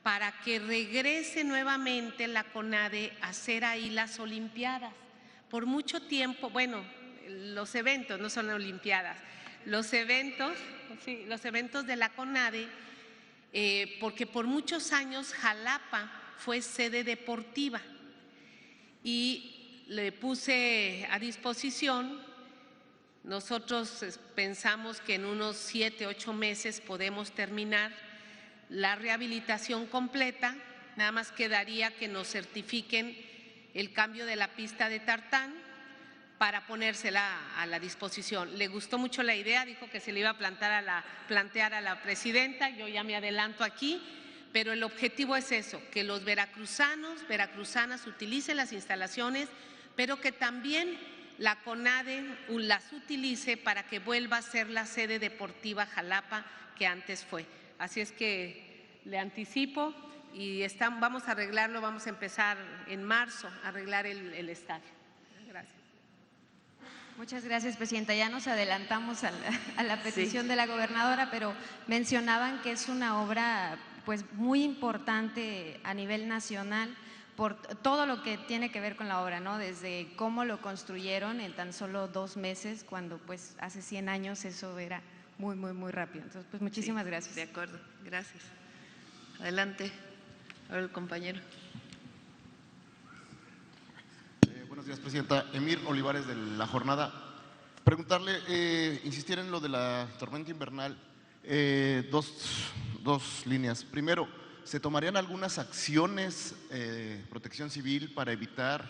para que regrese nuevamente la CONADE a hacer ahí las Olimpiadas. Por mucho tiempo, bueno, los eventos, no son Olimpiadas, los eventos de la CONADE, porque por muchos años Jalapa fue sede deportiva y le puse a disposición. Nosotros pensamos que en unos 7, 8 meses podemos terminar la rehabilitación completa, nada más quedaría que nos certifiquen el cambio de la pista de tartán para ponérsela a la disposición. Le gustó mucho la idea, dijo que se le iba a plantear a la presidenta, yo ya me adelanto aquí, pero el objetivo es eso, que los veracruzanos, veracruzanas utilicen las instalaciones, pero que también la CONADE las utilice para que vuelva a ser la sede deportiva Jalapa que antes fue. Así es que le anticipo y vamos a arreglarlo, vamos a empezar en marzo a arreglar el estadio. Gracias.
Muchas gracias, Presidenta. Ya nos adelantamos a la petición de la gobernadora, pero mencionaban que es una obra pues muy importante a nivel nacional por todo lo que tiene que ver con la obra, ¿no? Desde cómo lo construyeron en tan solo 2 meses, cuando pues hace 100 años eso era muy, muy, muy rápido. Entonces, pues muchísimas gracias.
De acuerdo, gracias. Adelante, ahora el compañero.
Buenos días, Presidenta. Emir Olivares, de La Jornada. Preguntarle, insistir en lo de la tormenta invernal, dos líneas. Primero, ¿se tomarían algunas acciones, protección civil, para evitar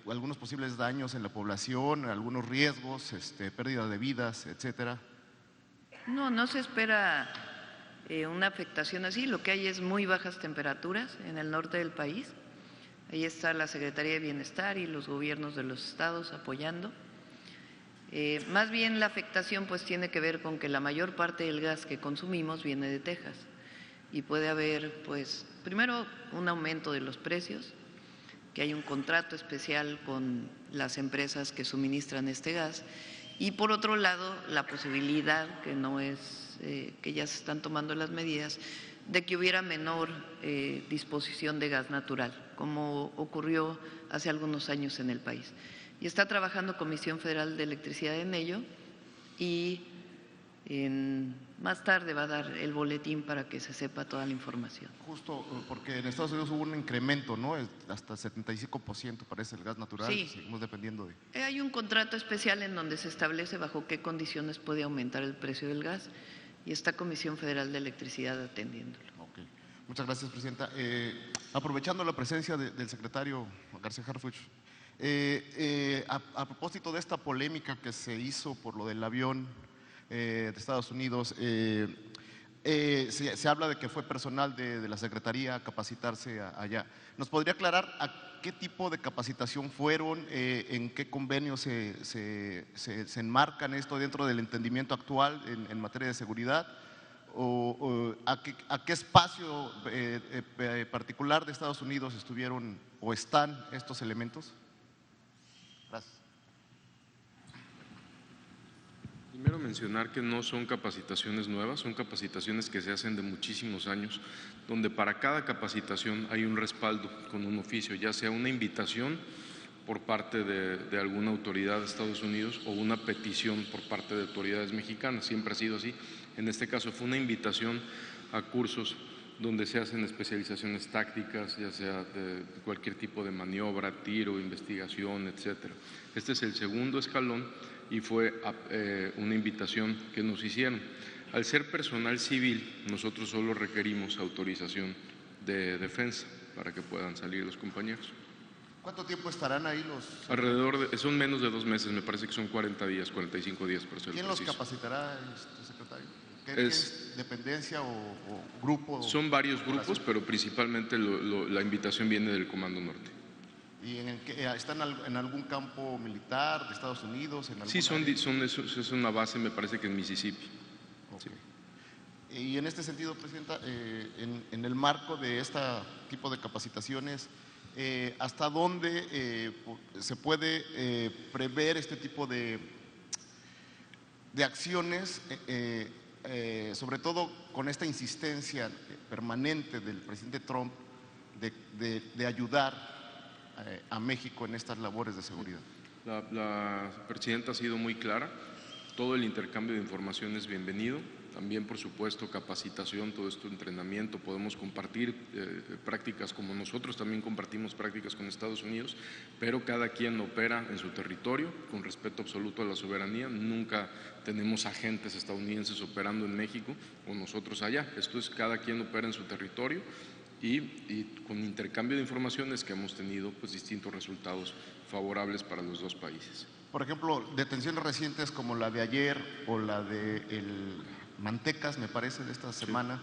algunos posibles daños en la población, algunos riesgos, pérdida de vidas, etcétera?
No se espera una afectación así. Lo que hay es muy bajas temperaturas en el norte del país. Ahí está la Secretaría de Bienestar y los gobiernos de los estados apoyando. Más bien la afectación pues tiene que ver con que la mayor parte del gas que consumimos viene de Texas y puede haber pues primero un aumento de los precios, que hay un contrato especial con las empresas que suministran este gas, y por otro lado la posibilidad, que no es que ya se están tomando las medidas, de que hubiera menor disposición de gas natural, como ocurrió hace algunos años en el país. Y está trabajando Comisión Federal de Electricidad en ello, y más tarde va a dar el boletín para que se sepa toda la información.
Justo porque en Estados Unidos hubo un incremento, ¿no? Hasta 75% parece el gas natural.
Sí.
Seguimos dependiendo de…
Hay un contrato especial en donde se establece bajo qué condiciones puede aumentar el precio del gas, y está Comisión Federal de Electricidad atendiéndolo.
Okay. Muchas gracias, Presidenta. Aprovechando la presencia del secretario García Harfuch, a propósito de esta polémica que se hizo por lo del avión de Estados Unidos, se habla de que fue personal de la Secretaría a capacitarse allá. ¿Nos podría aclarar a qué tipo de capacitación fueron, en qué convenio se enmarcan esto dentro del entendimiento actual en materia de seguridad? ¿O a qué espacio particular de Estados Unidos estuvieron o están estos elementos? Gracias.
Primero mencionar que no son capacitaciones nuevas, son capacitaciones que se hacen de muchísimos años, donde para cada capacitación hay un respaldo con un oficio, ya sea una invitación por parte de alguna autoridad de Estados Unidos o una petición por parte de autoridades mexicanas. Siempre ha sido así. En este caso fue una invitación a cursos donde se hacen especializaciones tácticas, ya sea de cualquier tipo de maniobra, tiro, investigación, etcétera. Este es el segundo escalón y fue una invitación que nos hicieron. Al ser personal civil, nosotros solo requerimos autorización de defensa para que puedan salir los compañeros.
¿Cuánto tiempo estarán ahí los?
Son menos de 2 meses, me parece que son 40 días, 45 días para ser
¿Quién
preciso.
los capacitará, secretario? ¿Es dependencia o grupo?
Son varios grupos, pero principalmente la invitación viene del Comando Norte.
¿Y están en algún campo militar de Estados Unidos?
Sí, es una base, me parece que en Mississippi.
Okay. Sí. Y en este sentido, Presidenta, en el marco de este tipo de capacitaciones, ¿hasta dónde se puede prever este tipo de acciones, sobre todo con esta insistencia permanente del presidente Trump de ayudar a México en estas labores de seguridad?
La presidenta ha sido muy clara. Todo el intercambio de información es bienvenido. También, por supuesto, capacitación, todo esto, entrenamiento. Podemos compartir prácticas como nosotros también compartimos prácticas con Estados Unidos, pero cada quien opera en su territorio con respeto absoluto a la soberanía. Nunca tenemos agentes estadounidenses operando en México o nosotros allá. Esto es, cada quien opera en su territorio. Y con intercambio de informaciones que hemos tenido pues distintos resultados favorables para los dos países.
Por ejemplo, detenciones recientes como la de ayer o la de Mantecas, me parece, de esta semana,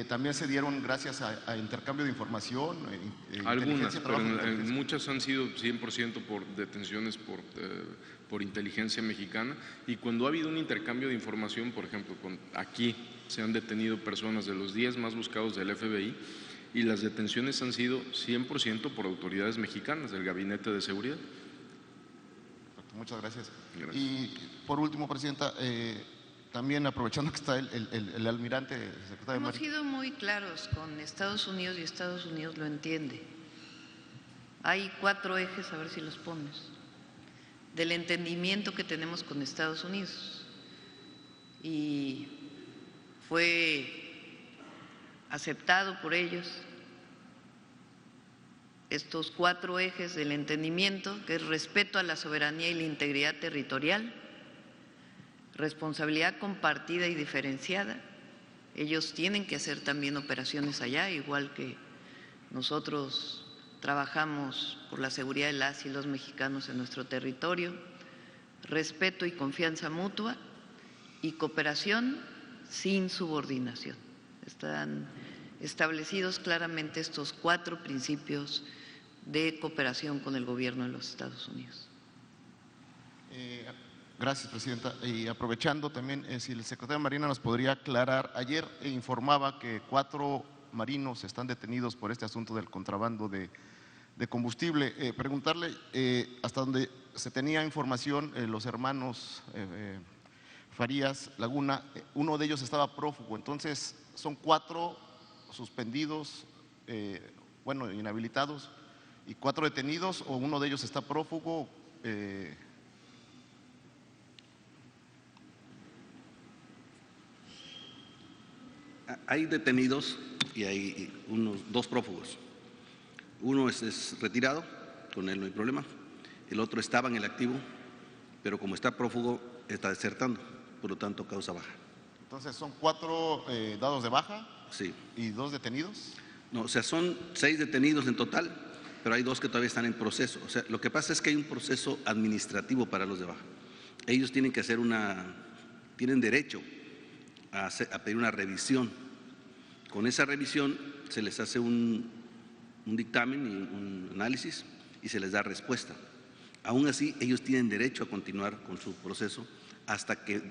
también se dieron gracias a intercambio de información.
Algunas, pero muchas han sido 100% por detenciones por inteligencia mexicana, y cuando ha habido un intercambio de información, por ejemplo, aquí se han detenido personas de los 10 más buscados del FBI, y las detenciones han sido 100% por autoridades mexicanas del Gabinete de Seguridad.
Muchas gracias. Y por último, Presidenta, también aprovechando que está el almirante, el secretario
Hemos
Marina.
sido muy claros con Estados Unidos y Estados Unidos lo entiende. Hay 4 ejes, a ver si los pones, del entendimiento que tenemos con Estados Unidos. Y fue aceptado por ellos estos 4 ejes del entendimiento, que es respeto a la soberanía y la integridad territorial, responsabilidad compartida y diferenciada. Ellos tienen que hacer también operaciones allá, igual que nosotros trabajamos por la seguridad de las y los mexicanos en nuestro territorio. Respeto y confianza mutua y cooperación sin subordinación. Están establecidos claramente estos 4 principios de cooperación con el gobierno de los Estados Unidos.
Gracias, Presidenta. Y aprovechando también, si el secretario de Marina nos podría aclarar, ayer informaba que 4 marinos están detenidos por este asunto del contrabando de combustible. Preguntarle, hasta donde se tenía información, los hermanos Farías Laguna, uno de ellos estaba prófugo, entonces son 4 suspendidos, inhabilitados, y 4 detenidos, o uno de ellos está prófugo.
Hay detenidos y hay 2 prófugos. Uno es retirado, con él no hay problema. El otro estaba en el activo, pero como está prófugo, está desertando, por lo tanto causa baja.
Entonces, ¿son 4 dados de baja?
Sí.
¿Y 2 detenidos?
No, o sea, son 6 detenidos en total, pero hay 2 que todavía están en proceso. O sea, lo que pasa es que hay un proceso administrativo para los de baja. Ellos tienen que hacer tienen derecho a pedir una revisión. Con esa revisión se les hace un dictamen y un análisis y se les da respuesta. Aún así, ellos tienen derecho a continuar con su proceso hasta que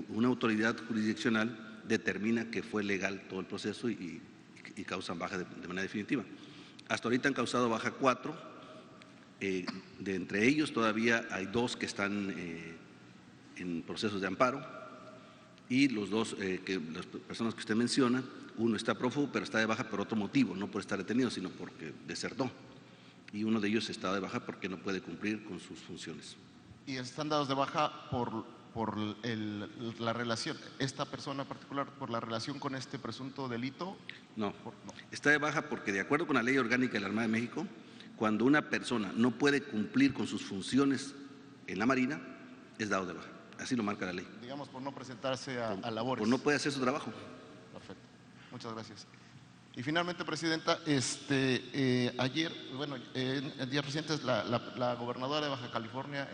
una autoridad jurisdiccional determina que fue legal todo el proceso y causan baja de manera definitiva. Hasta ahorita han causado baja 4, de entre ellos todavía hay 2 que están en procesos de amparo y los 2, las personas que usted menciona, uno está prófugo pero está de baja por otro motivo, no por estar detenido, sino porque desertó. Y uno de ellos está de baja porque no puede cumplir con sus funciones.
¿Y están dados de baja por la relación, esta persona particular, por la relación con este presunto delito?
No, está de baja porque de acuerdo con la Ley Orgánica de la Armada de México, cuando una persona no puede cumplir con sus funciones en la Marina, es dado de baja. Así lo marca la ley.
Digamos, por no presentarse a labores.
Por no puede hacer su trabajo.
Perfecto. Muchas gracias. Y finalmente, Presidenta, ayer, en días recientes, la gobernadora de Baja California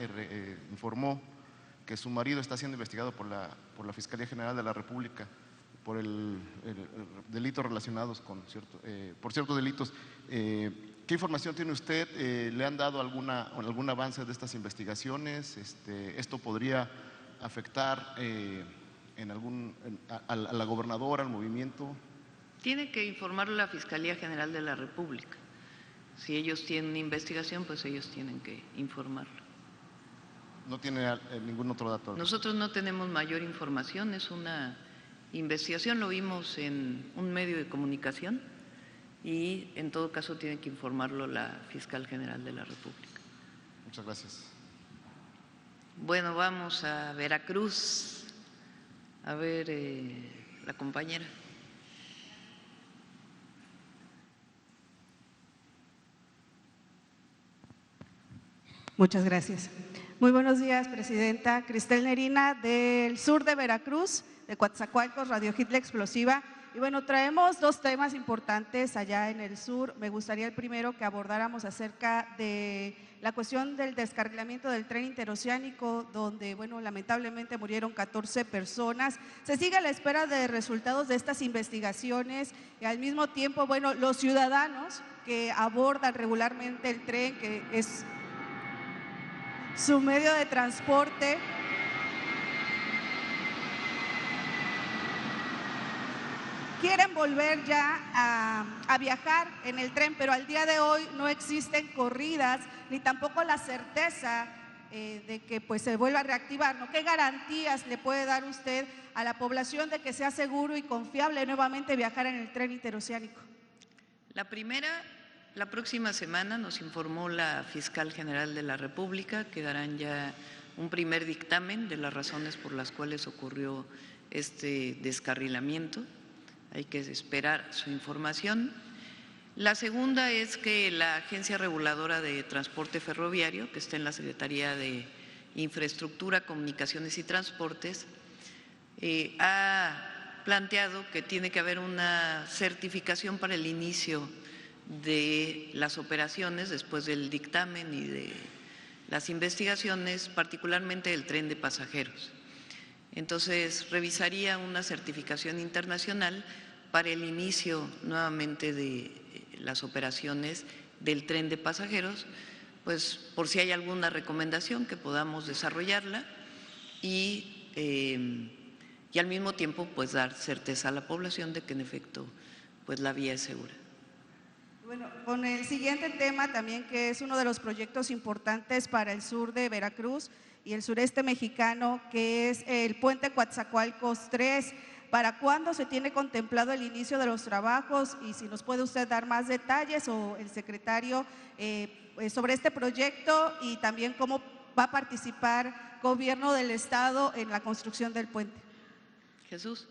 informó que su marido está siendo investigado por la Fiscalía General de la República por delitos relacionados con por ciertos delitos. ¿Qué información tiene usted? ¿Le han dado algún avance de estas investigaciones? ¿Esto podría afectar a la gobernadora, al movimiento?
Tiene que informarlo la Fiscalía General de la República. Si ellos tienen una investigación, pues ellos tienen que informarlo.
¿No tiene ningún otro dato?
Nosotros no tenemos mayor información, es una investigación, lo vimos en un medio de comunicación y en todo caso tiene que informarlo la Fiscal General de la República.
Muchas gracias.
Bueno, vamos a Veracruz. A ver, la compañera.
Muchas gracias. Muy buenos días, Presidenta. Cristel Nerina, del sur de Veracruz, de Coatzacoalcos, Radio Hit La Explosiva. Y bueno, traemos 2 temas importantes allá en el sur. Me gustaría el primero que abordáramos acerca de la cuestión del descarrilamiento del tren interoceánico, donde, bueno, lamentablemente murieron 14 personas. Se sigue a la espera de resultados de estas investigaciones y al mismo tiempo, bueno, los ciudadanos que abordan regularmente el tren, que es su medio de transporte, quieren volver ya a viajar en el tren, pero al día de hoy no existen corridas ni tampoco la certeza de que pues se vuelva a reactivar, ¿no? ¿Qué garantías le puede dar usted a la población de que sea seguro y confiable nuevamente viajar en el tren interoceánico?
La primera, la próxima semana nos informó la Fiscal General de la República que darán ya un primer dictamen de las razones por las cuales ocurrió este descarrilamiento. Hay que esperar su información. La segunda es que la Agencia Reguladora de Transporte Ferroviario, que está en la Secretaría de Infraestructura, Comunicaciones y Transportes, ha planteado que tiene que haber una certificación para el inicio de las operaciones después del dictamen y de las investigaciones, particularmente del tren de pasajeros. Entonces, revisaría una certificación internacional para el inicio nuevamente de las operaciones del tren de pasajeros, pues por si hay alguna recomendación que podamos desarrollarla y al mismo tiempo pues dar certeza a la población de que en efecto pues la vía es segura.
Bueno, con el siguiente tema también, que es uno de los proyectos importantes para el sur de Veracruz y el sureste mexicano, que es el puente Coatzacoalcos 3. ¿Para cuándo se tiene contemplado el inicio de los trabajos? Y si nos puede usted dar más detalles o el secretario sobre este proyecto y también cómo va a participar Gobierno del Estado en la construcción del puente.
Jesús.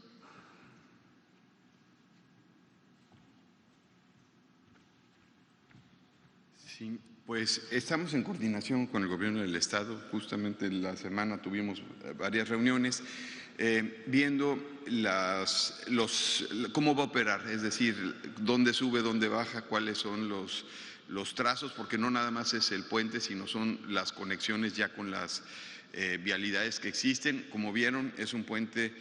Sí, pues estamos en coordinación con el Gobierno del Estado. Justamente la semana tuvimos varias reuniones viendo cómo va a operar, es decir, dónde sube, dónde baja, cuáles son los trazos, porque no nada más es el puente, sino son las conexiones ya con las vialidades que existen. Como vieron, es un puente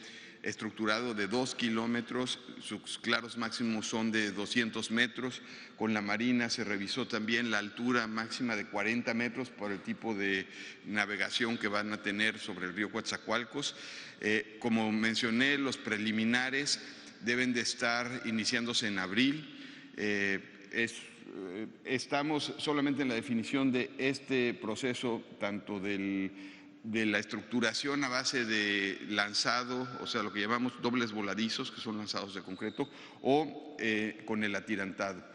estructurado de 2 kilómetros, sus claros máximos son de 200 metros. Con la Marina se revisó también la altura máxima de 40 metros por el tipo de navegación que van a tener sobre el río Coatzacoalcos. Como mencioné, los preliminares deben de estar iniciándose en abril. Estamos solamente en la definición de este proceso, tanto de la estructuración a base de lanzado, o sea, lo que llamamos dobles voladizos, que son lanzados de concreto, o con el atirantado.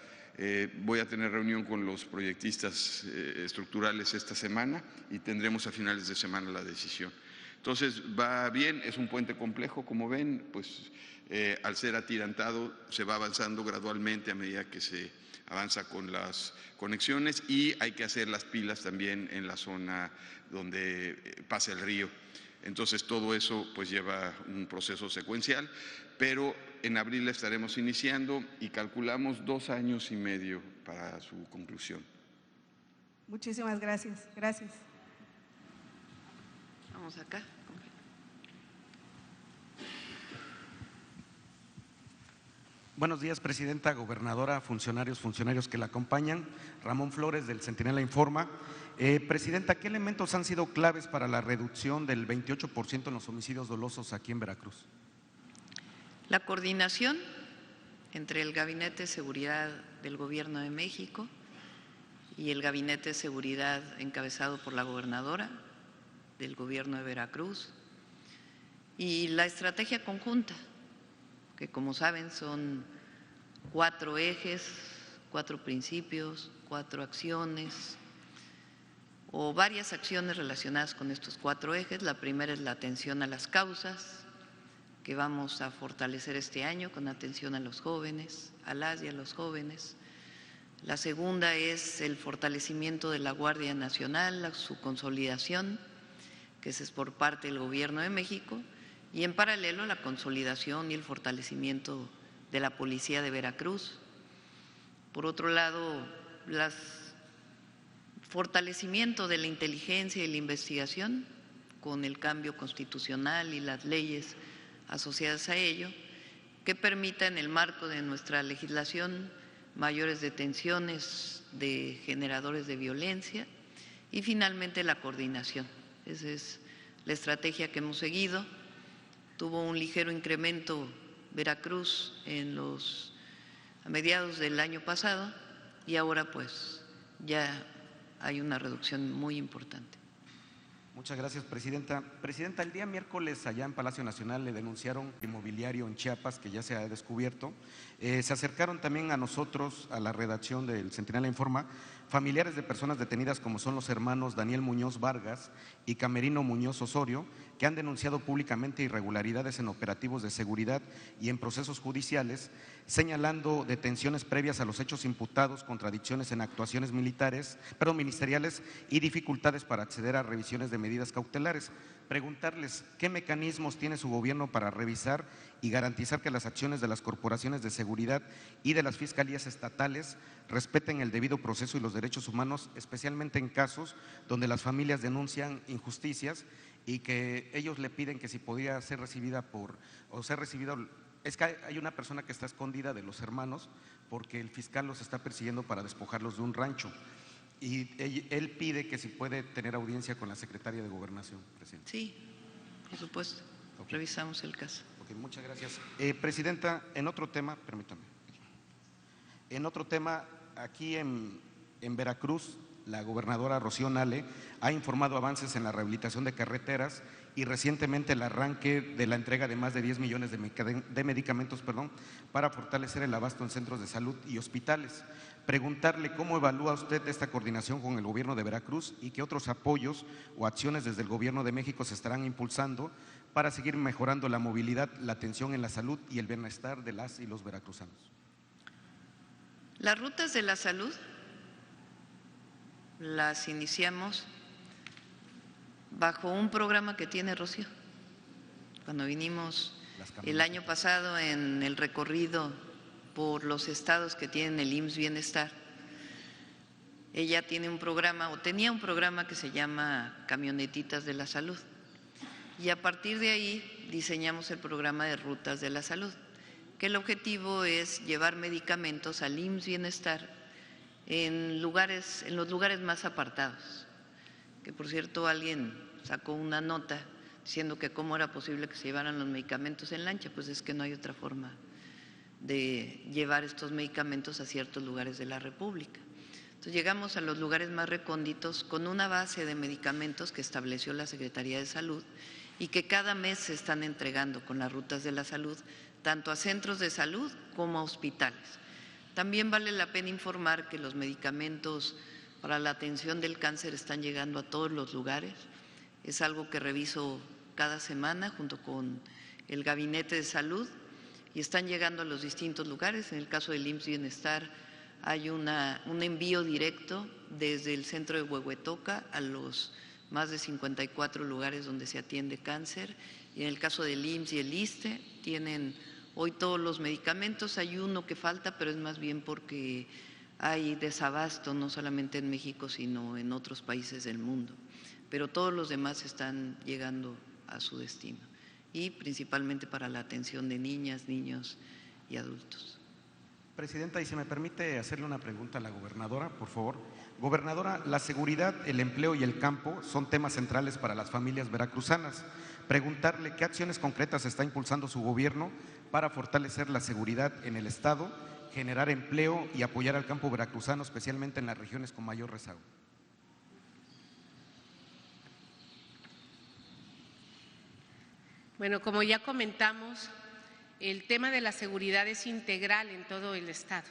Voy a tener reunión con los proyectistas estructurales esta semana y tendremos a finales de semana la decisión. Entonces, va bien, es un puente complejo, como ven, pues al ser atirantado se va avanzando gradualmente a medida que se avanza con las conexiones, y hay que hacer las pilas también en la zona donde pasa el río. Entonces todo eso pues lleva un proceso secuencial, pero en abril estaremos iniciando y calculamos 2 años y medio para su conclusión.
Muchísimas gracias. Gracias.
Vamos acá.
Buenos días, presidenta, gobernadora, funcionarios que la acompañan. Ramón Flores, del Centinela Informa. Presidenta, ¿qué elementos han sido claves para la reducción del 28% en los homicidios dolosos aquí en Veracruz?
La coordinación entre el Gabinete de Seguridad del Gobierno de México y el Gabinete de Seguridad encabezado por la gobernadora del Gobierno de Veracruz, y la estrategia conjunta, que como saben son 4 ejes, 4 principios, 4 acciones o varias acciones relacionadas con estos 4 ejes. La primera es la atención a las causas, que vamos a fortalecer este año con atención a los jóvenes, a las y a los jóvenes. La segunda es el fortalecimiento de la Guardia Nacional, su consolidación, que es por parte del Gobierno de México, y en paralelo la consolidación y el fortalecimiento de la Policía de Veracruz. Por otro lado, el fortalecimiento de la inteligencia y la investigación con el cambio constitucional y las leyes asociadas a ello, que permita en el marco de nuestra legislación mayores detenciones de generadores de violencia, y finalmente la coordinación. Esa es la estrategia que hemos seguido. Tuvo un ligero incremento Veracruz a mediados del año pasado, y ahora pues ya hay una reducción muy importante.
Muchas gracias, Presidenta. Presidenta, el día miércoles allá en Palacio Nacional le denunciaron inmobiliario en Chiapas, que ya se ha descubierto. Se acercaron también a nosotros, a la redacción del Centinela Informa, familiares de personas detenidas como son los hermanos Daniel Muñoz Vargas y Camerino Muñoz Osorio, que han denunciado públicamente irregularidades en operativos de seguridad y en procesos judiciales, señalando detenciones previas a los hechos imputados, contradicciones en actuaciones ministeriales y dificultades para acceder a revisiones de medidas cautelares. Preguntarles qué mecanismos tiene su gobierno para revisar y garantizar que las acciones de las corporaciones de seguridad y de las fiscalías estatales respeten el debido proceso y los derechos humanos, especialmente en casos donde las familias denuncian injusticias y que ellos le piden que si podría ser recibida es que hay una persona que está escondida de los hermanos porque el fiscal los está persiguiendo para despojarlos de un rancho. Y él pide que si puede tener audiencia con la secretaria de Gobernación, Presidenta.
Sí, por supuesto. Okay. Revisamos el caso.
Okay, muchas gracias. Presidenta, en otro tema, permítame. En otro tema, aquí en Veracruz, la gobernadora Rocío Nale ha informado avances en la rehabilitación de carreteras y recientemente el arranque de la entrega de más de 10 millones de medicamentos para fortalecer el abasto en centros de salud y hospitales. Preguntarle cómo evalúa usted esta coordinación con el gobierno de Veracruz y qué otros apoyos o acciones desde el gobierno de México se estarán impulsando para seguir mejorando la movilidad, la atención en la salud y el bienestar de las y los veracruzanos.
Las rutas de la salud las iniciamos bajo un programa que tiene Rocío. Cuando vinimos el año pasado en el recorrido por los estados que tienen el IMSS Bienestar, ella tiene un programa o tenía un programa que se llama Camionetitas de la Salud. Y a partir de ahí diseñamos el programa de Rutas de la Salud, que el objetivo es llevar medicamentos al IMSS Bienestar en los lugares más apartados. Que por cierto alguien sacó una nota diciendo que cómo era posible que se llevaran los medicamentos en lancha, pues es que no hay otra forma de llevar estos medicamentos a ciertos lugares de la República. Entonces llegamos a los lugares más recónditos con una base de medicamentos que estableció la Secretaría de Salud y que cada mes se están entregando con las rutas de la salud, tanto a centros de salud como a hospitales. También vale la pena informar que los medicamentos para la atención del cáncer están llegando a todos los lugares. Es algo que reviso cada semana junto con el Gabinete de Salud y están llegando a los distintos lugares. En el caso del IMSS Bienestar hay un envío directo desde el centro de Huehuetoca a los más de 54 lugares donde se atiende cáncer. Y en el caso del IMSS y el ISSSTE tienen hoy todos los medicamentos. Hay uno que falta, pero es más bien porque hay desabasto, no solamente en México, sino en otros países del mundo. Pero todos los demás están llegando a su destino, y principalmente para la atención de niñas, niños y adultos.
Presidenta, y si me permite hacerle una pregunta a la gobernadora, por favor. Gobernadora, la seguridad, el empleo y el campo son temas centrales para las familias veracruzanas. Preguntarle qué acciones concretas está impulsando su gobierno para fortalecer la seguridad en el Estado, generar empleo y apoyar al campo veracruzano, especialmente en las regiones con mayor rezago.
Bueno, como ya comentamos, el tema de la seguridad es integral en todo el Estado,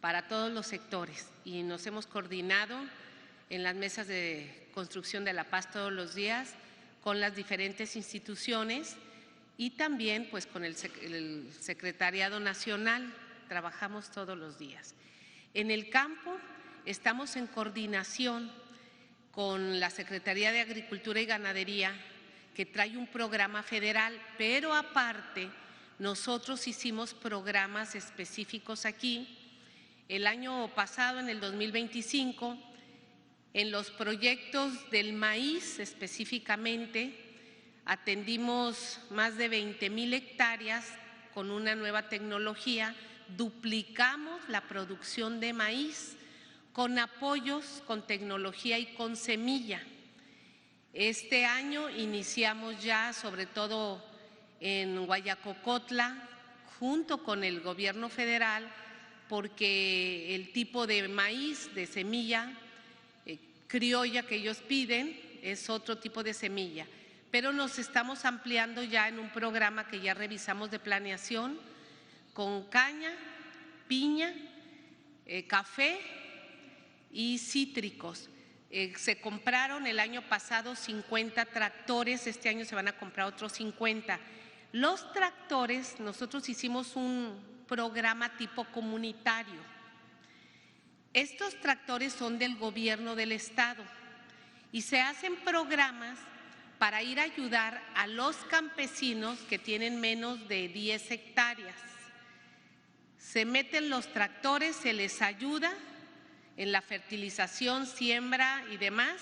para todos los sectores, y nos hemos coordinado en las mesas de construcción de la paz todos los días con las diferentes instituciones y también pues con el Secretariado Nacional, trabajamos todos los días. En el campo estamos en coordinación con la Secretaría de Agricultura y Ganadería, que trae un programa federal, pero aparte nosotros hicimos programas específicos aquí. El año pasado, en el 2025, en los proyectos del maíz específicamente, atendimos más de 20,000 hectáreas con una nueva tecnología, duplicamos la producción de maíz con apoyos, con tecnología y con semilla. Este año iniciamos ya, sobre todo en Guayacocotla, junto con el gobierno federal, porque el tipo de maíz, de semilla criolla que ellos piden, es otro tipo de semilla, pero nos estamos ampliando ya en un programa que ya revisamos de planeación con caña, piña, café y cítricos. Se compraron el año pasado 50 tractores, este año se van a comprar otros 50. Los tractores, nosotros hicimos un programa tipo comunitario. Estos tractores son del gobierno del estado y se hacen programas para ir a ayudar a los campesinos que tienen menos de 10 hectáreas. Se meten los tractores, se les ayuda en la fertilización, siembra y demás,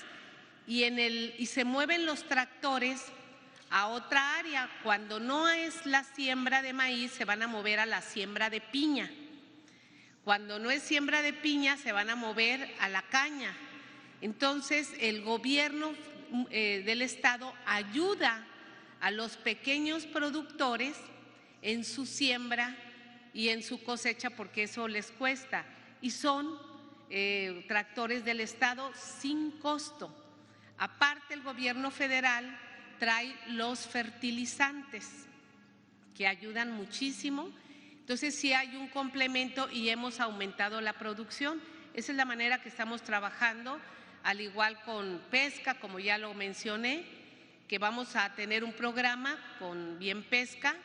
y se mueven los tractores a otra área. Cuando no es la siembra de maíz, se van a mover a la siembra de piña. Cuando no es siembra de piña, se van a mover a la caña. Entonces, el gobierno del estado ayuda a los pequeños productores en su siembra y en su cosecha, porque eso les cuesta. Y son tractores del estado sin costo. Aparte, el gobierno federal trae los fertilizantes que ayudan muchísimo. Entonces sí hay un complemento y hemos aumentado la producción. Esa es la manera que estamos trabajando, al igual con pesca, como ya lo mencioné, que vamos a tener un programa con Bien Pesca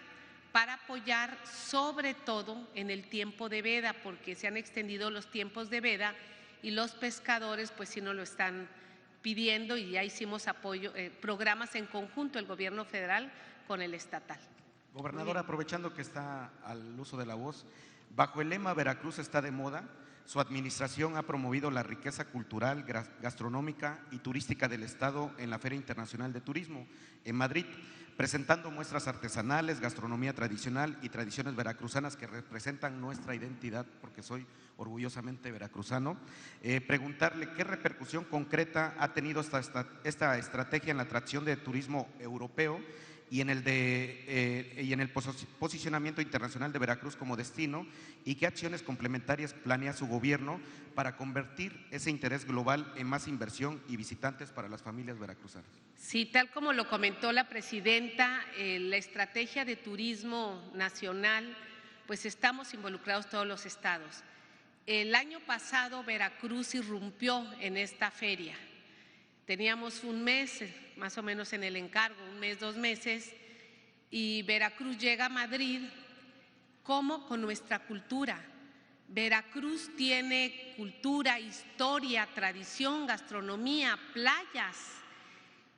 para apoyar sobre todo en el tiempo de veda, porque se han extendido los tiempos de veda y los pescadores pues sí nos lo están pidiendo, y ya hicimos programas en conjunto el gobierno federal con el estatal.
Gobernadora, aprovechando que está al uso de la voz, bajo el lema Veracruz está de moda, su administración ha promovido la riqueza cultural, gastronómica y turística del estado en la Feria Internacional de Turismo en Madrid, presentando muestras artesanales, gastronomía tradicional y tradiciones veracruzanas que representan nuestra identidad, porque soy orgullosamente veracruzano. Preguntarle qué repercusión concreta ha tenido esta estrategia en la atracción de turismo europeo y en el posicionamiento internacional de Veracruz como destino, y qué acciones complementarias planea su gobierno para convertir ese interés global en más inversión y visitantes para las familias veracruzanas.
Sí, tal como lo comentó la presidenta, la estrategia de turismo nacional, pues estamos involucrados todos los estados. El año pasado Veracruz irrumpió en esta feria. Teníamos un mes más o menos en el encargo, un mes, 2 meses, y Veracruz llega a Madrid como con nuestra cultura. Veracruz tiene cultura, historia, tradición, gastronomía, playas,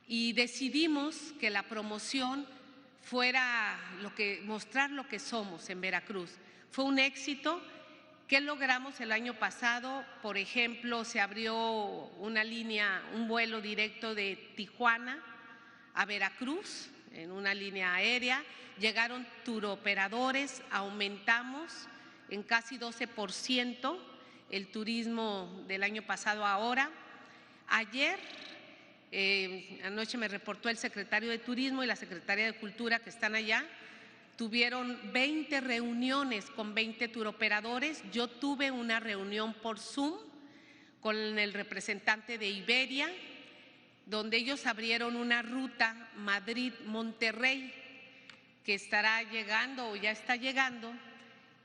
y decidimos que la promoción fuera mostrar lo que somos en Veracruz. Fue un éxito. ¿Qué logramos el año pasado? Por ejemplo, se abrió un vuelo directo de Tijuana a Veracruz en una línea aérea. Llegaron turoperadores, aumentamos en casi 12% el turismo del año pasado a ahora. Ayer, anoche me reportó el secretario de Turismo y la secretaria de Cultura que están allá. Tuvieron 20 reuniones con 20 turoperadores. Yo tuve una reunión por Zoom con el representante de Iberia, donde ellos abrieron una ruta Madrid-Monterrey, que estará llegando o ya está llegando,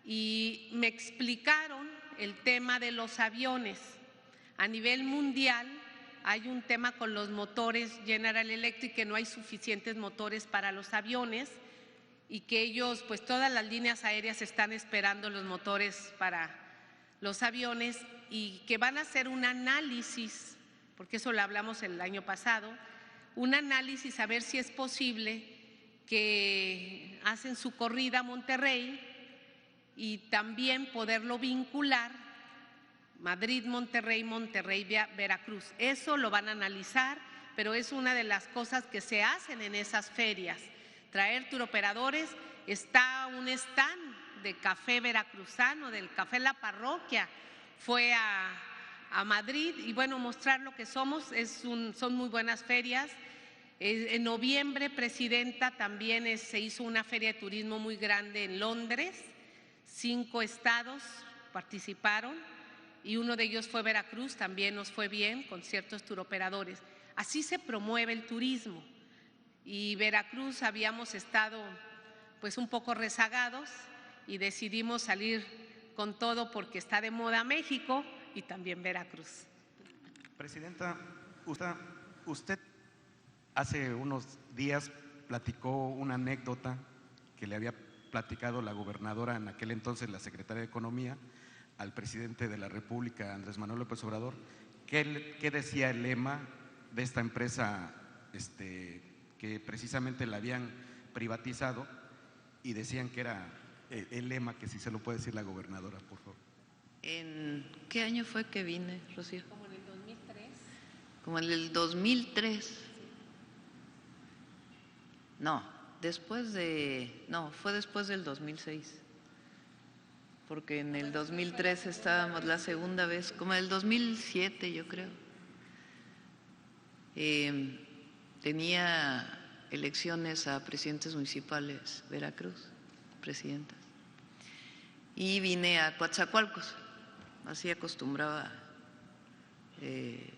y me explicaron el tema de los aviones. A nivel mundial hay un tema con los motores General Electric, que no hay suficientes motores para los aviones, y que ellos, pues todas las líneas aéreas están esperando los motores para los aviones, y que van a hacer un análisis, porque eso lo hablamos el año pasado, un análisis a ver si es posible que hacen su corrida a Monterrey y también poderlo vincular Madrid-Monterrey, Monterrey-Veracruz. Eso lo van a analizar, pero es una de las cosas que se hacen en esas ferias. Traer turoperadores, está un stand de café veracruzano, del café La Parroquia, fue a Madrid, y bueno, mostrar lo que somos. Son muy buenas ferias. En noviembre, presidenta, también se hizo una feria de turismo muy grande en Londres, 5 estados participaron y uno de ellos fue Veracruz, también nos fue bien con ciertos turoperadores. Así se promueve el turismo. Y Veracruz habíamos estado pues un poco rezagados y decidimos salir con todo porque está de moda México y también Veracruz.
Presidenta, usted hace unos días platicó una anécdota que le había platicado la gobernadora, en aquel entonces la secretaria de Economía, al presidente de la República, Andrés Manuel López Obrador. ¿Qué decía el lema de esta empresa que precisamente la habían privatizado y decían que era el lema, que si se lo puede decir la gobernadora, por favor?
¿En qué año fue que vine, Rocío?
Como en el 2003.
Como en el 2003. No, fue después del 2006. Porque en el 2003 estábamos la segunda vez, como en el 2007 yo creo. Tenía elecciones a presidentes municipales Veracruz, presidentas. Y vine a Coatzacoalcos, así acostumbraba el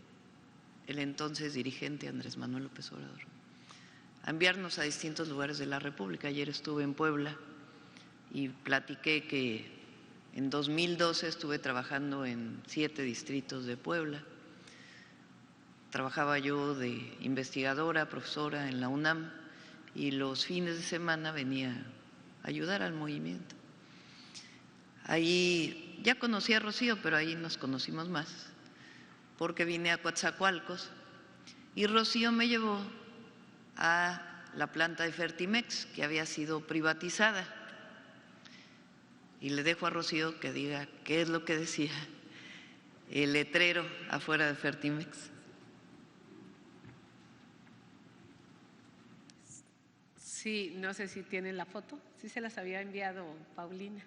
entonces dirigente Andrés Manuel López Obrador a enviarnos a distintos lugares de la República. Ayer estuve en Puebla y platiqué que en 2012 estuve trabajando en 7 distritos de Puebla. Trabajaba yo de investigadora, profesora en la UNAM y los fines de semana venía a ayudar al movimiento. Ahí ya conocí a Rocío, pero ahí nos conocimos más, porque vine a Coatzacoalcos y Rocío me llevó a la planta de Fertimex, que había sido privatizada. Y le dejo a Rocío que diga qué es lo que decía el letrero afuera de Fertimex.
Sí, no sé si tienen la foto, sí se las había enviado Paulina.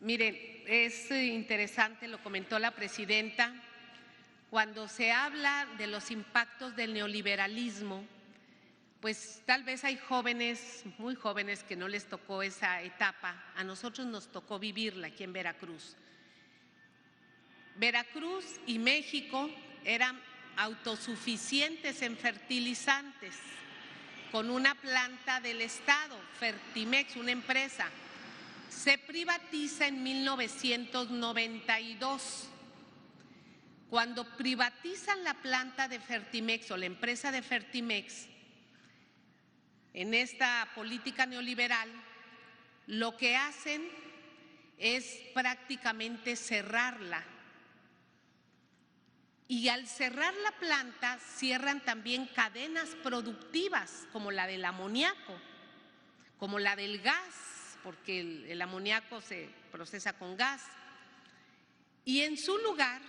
Miren, es interesante, lo comentó la presidenta, cuando se habla de los impactos del neoliberalismo, pues tal vez hay jóvenes, muy jóvenes, que no les tocó esa etapa. A nosotros nos tocó vivirla aquí en Veracruz. Veracruz y México eran autosuficientes en fertilizantes, con una planta del Estado, Fertimex, una empresa. Se privatiza en 1992. Cuando privatizan la planta de Fertimex o la empresa de Fertimex, en esta política neoliberal, lo que hacen es prácticamente cerrarla. Y al cerrar la planta, cierran también cadenas productivas, como la del amoníaco, como la del gas, porque el amoníaco se procesa con gas. Y en su lugar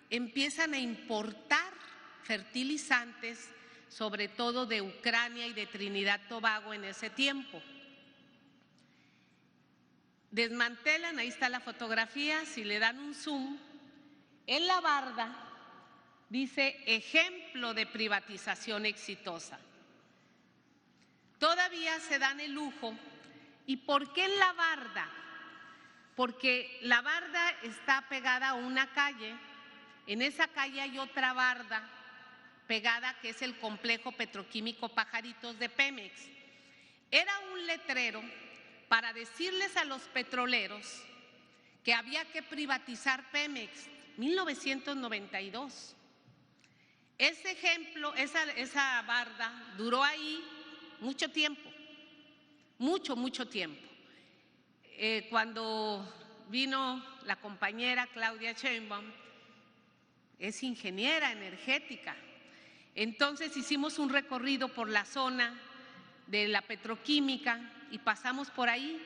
empiezan a importar fertilizantes, sobre todo de Ucrania y de Trinidad y Tobago en ese tiempo. Desmantelan, ahí está la fotografía, si le dan un zoom, en la barda dice ejemplo de privatización exitosa. Todavía se dan el lujo. ¿Y por qué en la barda? Porque la barda está pegada a una calle, en esa calle hay otra barda pegada que es el complejo petroquímico Pajaritos de Pemex. Era un letrero para decirles a los petroleros que había que privatizar Pemex, 1992. Ese ejemplo, esa barda duró ahí mucho tiempo, mucho tiempo. Cuando vino la compañera Claudia Sheinbaum, es ingeniera energética. Entonces hicimos un recorrido por la zona de la petroquímica y pasamos por ahí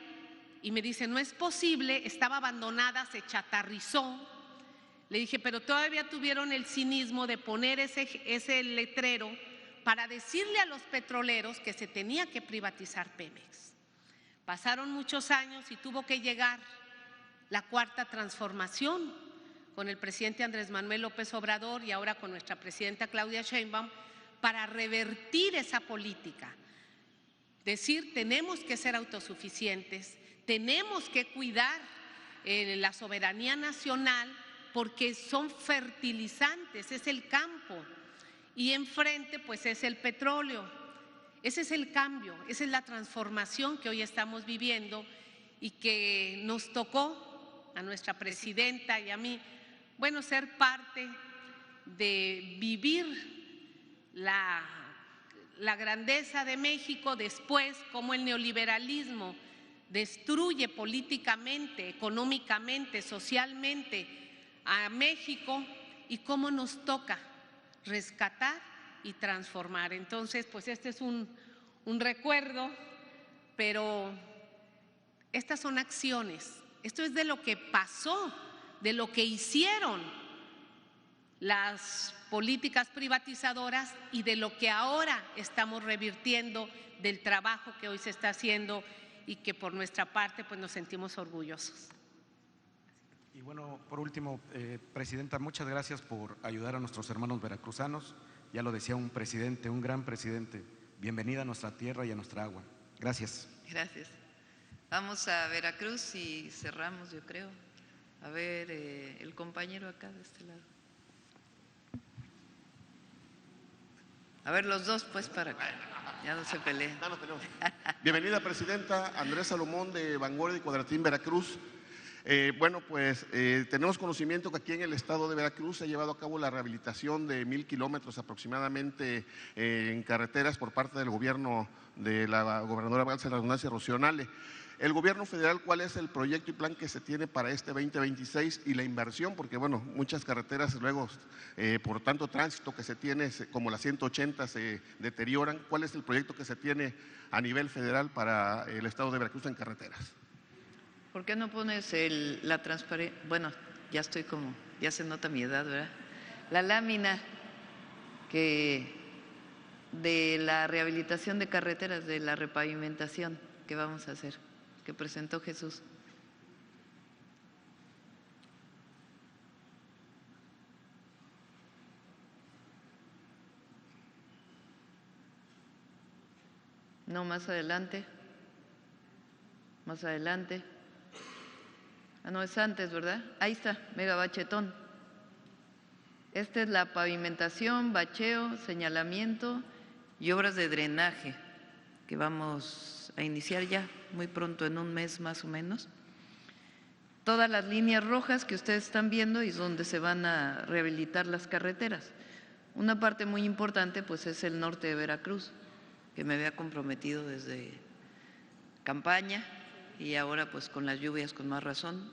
y me dice, no es posible, estaba abandonada, se chatarrizó. Le dije, pero todavía tuvieron el cinismo de poner ese letrero para decirle a los petroleros que se tenía que privatizar Pemex. Pasaron muchos años y tuvo que llegar la cuarta transformación con el presidente Andrés Manuel López Obrador y ahora con nuestra presidenta Claudia Sheinbaum para revertir esa política. Decir, tenemos que ser autosuficientes, tenemos que cuidar la soberanía nacional porque son fertilizantes, es el campo. y enfrente pues es el petróleo. Ese es el cambio, esa es la transformación que hoy estamos viviendo y que nos tocó a nuestra presidenta y a mí, bueno, ser parte de vivir la grandeza de México, después cómo el neoliberalismo destruye políticamente, económicamente, socialmente a México y cómo nos toca rescatar y transformar. Entonces, pues este es un recuerdo, pero estas son acciones, esto es de lo que pasó, de lo que hicieron las políticas privatizadoras y de lo que ahora estamos revirtiendo, del trabajo que hoy se está haciendo y que por nuestra parte pues nos sentimos orgullosos.
Y bueno, por último, Presidenta, muchas gracias por ayudar a nuestros hermanos veracruzanos. Ya lo decía un presidente, un gran presidente, bienvenida a nuestra tierra y a nuestra agua. Gracias.
Gracias. Vamos a Veracruz y cerramos, yo creo. A ver, el compañero acá de este lado. A ver, los dos pues para acá, ya no se peleen.
Bienvenida, Presidenta. Andrés Salomón de Vanguardia y Cuadratín, Veracruz. Bueno, pues tenemos conocimiento que aquí en el estado de Veracruz se ha llevado a cabo la rehabilitación de 1,000 kilómetros aproximadamente en carreteras por parte del gobierno de la gobernadora valga la redundancia, Rocío Nale. El gobierno federal, ¿cuál es el proyecto y plan que se tiene para este 2026 y la inversión? Porque bueno, muchas carreteras luego por tanto tránsito que se tiene, como la 180, se deterioran. ¿Cuál es el proyecto que se tiene a nivel federal para el estado de Veracruz en carreteras?
¿Por qué no pones la transparencia? Bueno, ya estoy como, ya se nota mi edad, ¿verdad? La lámina de la rehabilitación de carreteras, de la repavimentación que vamos a hacer, que presentó Jesús. No, más adelante. Más adelante. Ah, no, es antes, ¿verdad? Ahí está, megabachetón. Esta es la pavimentación, bacheo, señalamiento y obras de drenaje que vamos a iniciar ya muy pronto, en un mes más o menos. Todas las líneas rojas que ustedes están viendo y donde se van a rehabilitar las carreteras. Una parte muy importante pues es el norte de Veracruz, que me había comprometido desde campaña y ahora pues con las lluvias con más razón.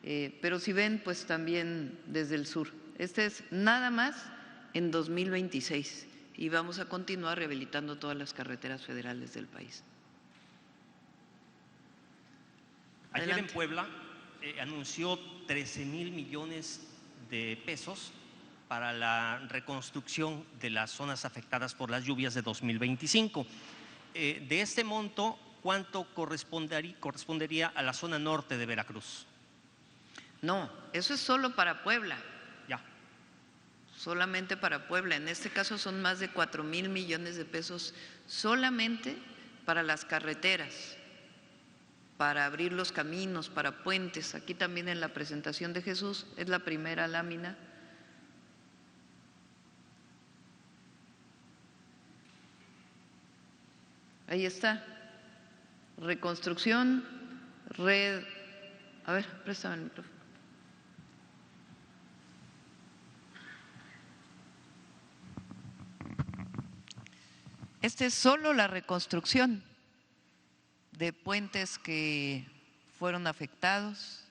Pero si ven pues también desde el sur. Este es nada más en 2026 y vamos a continuar rehabilitando todas las carreteras federales del país.
Ayer en Puebla anunció 13,000 millones de pesos para la reconstrucción de las zonas afectadas por las lluvias de 2025. De este monto, ¿cuánto correspondería a la zona norte de Veracruz?
No, eso es solo para Puebla.
Ya.
Solamente para Puebla. En este caso son más de 4,000 millones de pesos solamente para las carreteras, para abrir los caminos, para puentes. Aquí también en la presentación de Jesús es la primera lámina. Ahí está. Reconstrucción, red. A ver, préstame el micrófono. Este es solo la reconstrucción de puentes que fueron afectados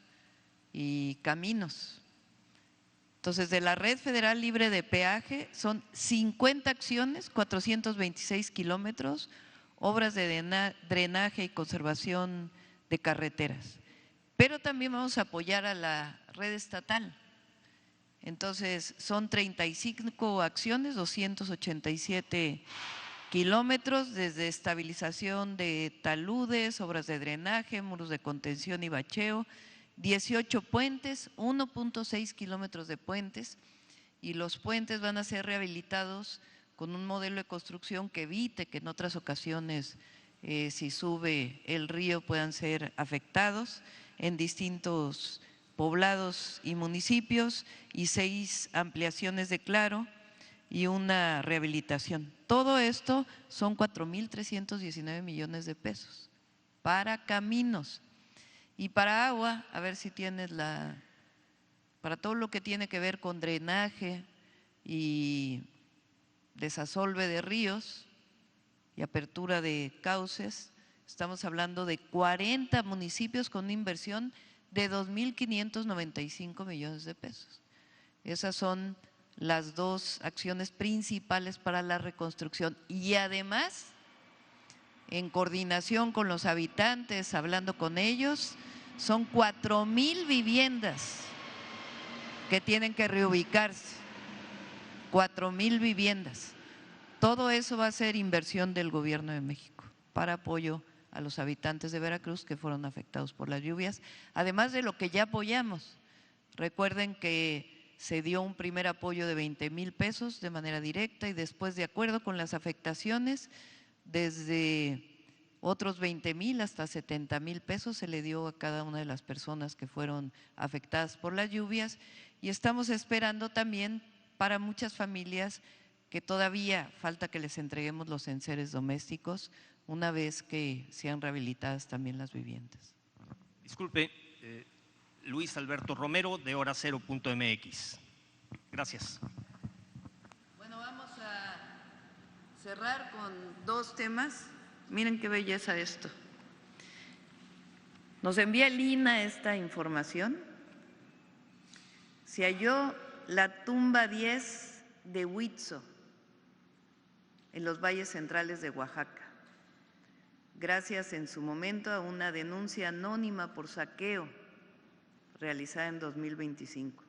y caminos. Entonces, de la Red Federal Libre de Peaje son 50 acciones, 426 kilómetros, obras de drenaje y conservación de carreteras. Pero también vamos a apoyar a la red estatal. Entonces, son 35 acciones, 287 kilómetros, desde estabilización de taludes, obras de drenaje, muros de contención y bacheo, 18 puentes, 1.6 kilómetros de puentes, y los puentes van a ser rehabilitados con un modelo de construcción que evite que en otras ocasiones, si sube el río, puedan ser afectados en distintos poblados y municipios, y 6 ampliaciones de claro y una rehabilitación. Todo esto son 4.319 millones de pesos para caminos. Y para agua, a ver si tienes para todo lo que tiene que ver con drenaje y desasolve de ríos y apertura de cauces, estamos hablando de 40 municipios con una inversión de 2.595 millones de pesos. Esas son las dos acciones principales para la reconstrucción. Y además, en coordinación con los habitantes, hablando con ellos, son 4,000 viviendas que tienen que reubicarse, 4,000 viviendas. Todo eso va a ser inversión del Gobierno de México para apoyo a los habitantes de Veracruz que fueron afectados por las lluvias, además de lo que ya apoyamos. Recuerden que se dio un primer apoyo de 20,000 pesos de manera directa y después, de acuerdo con las afectaciones, desde otros 20,000 hasta 70,000 pesos se le dio a cada una de las personas que fueron afectadas por las lluvias, y estamos esperando también para muchas familias que todavía falta que les entreguemos los enseres domésticos una vez que sean rehabilitadas también las viviendas.
Disculpe, Luis Alberto Romero, de horacero.mx. Gracias.
Bueno, vamos a cerrar con dos temas. Miren qué belleza esto. Nos envía el INAH esta información. Se halló la tumba 10 de Huitzo en los valles centrales de Oaxaca, gracias en su momento a una denuncia anónima por saqueo realizada en 2025.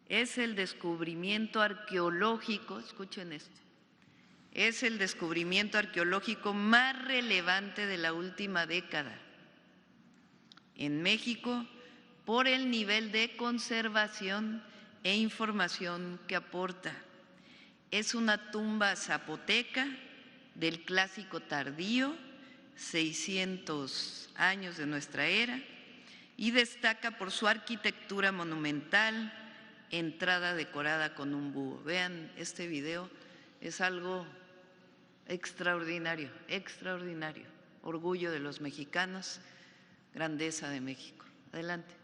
Es el descubrimiento arqueológico, escuchen esto, es el descubrimiento arqueológico más relevante de la última década en México por el nivel de conservación e información que aporta. Es una tumba zapoteca del Clásico tardío, 600 años de nuestra era, y destaca por su arquitectura monumental, entrada decorada con un búho. Vean este video, es algo extraordinario, extraordinario. Orgullo de los mexicanos, grandeza de México. Adelante.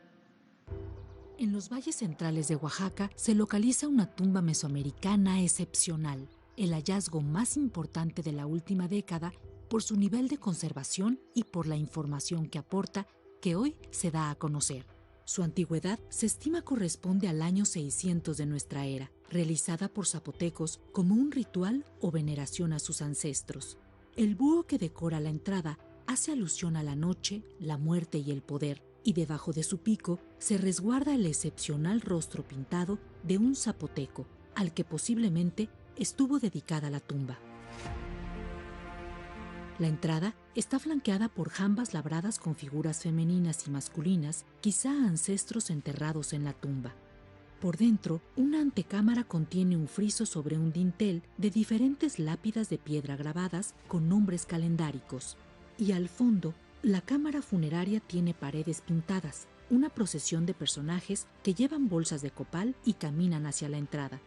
En los valles centrales de Oaxaca se localiza una tumba mesoamericana excepcional, el hallazgo más importante de la última década por su nivel de conservación y por la información que aporta, que hoy se da a conocer. Su antigüedad se estima corresponde al año 600 de nuestra era, realizada por zapotecos como un ritual o veneración a sus ancestros. El búho que decora la entrada hace alusión a la noche, la muerte y el poder, y debajo de su pico se resguarda el excepcional rostro pintado de un zapoteco, al que posiblemente estuvo dedicada la tumba. La entrada está flanqueada por jambas labradas con figuras femeninas y masculinas, quizá ancestros enterrados en la tumba. Por dentro, una antecámara contiene un friso sobre un dintel de diferentes lápidas de piedra grabadas con nombres calendáricos. Y al fondo, la cámara funeraria tiene paredes pintadas, una procesión de personajes que llevan bolsas de copal y caminan hacia la entrada.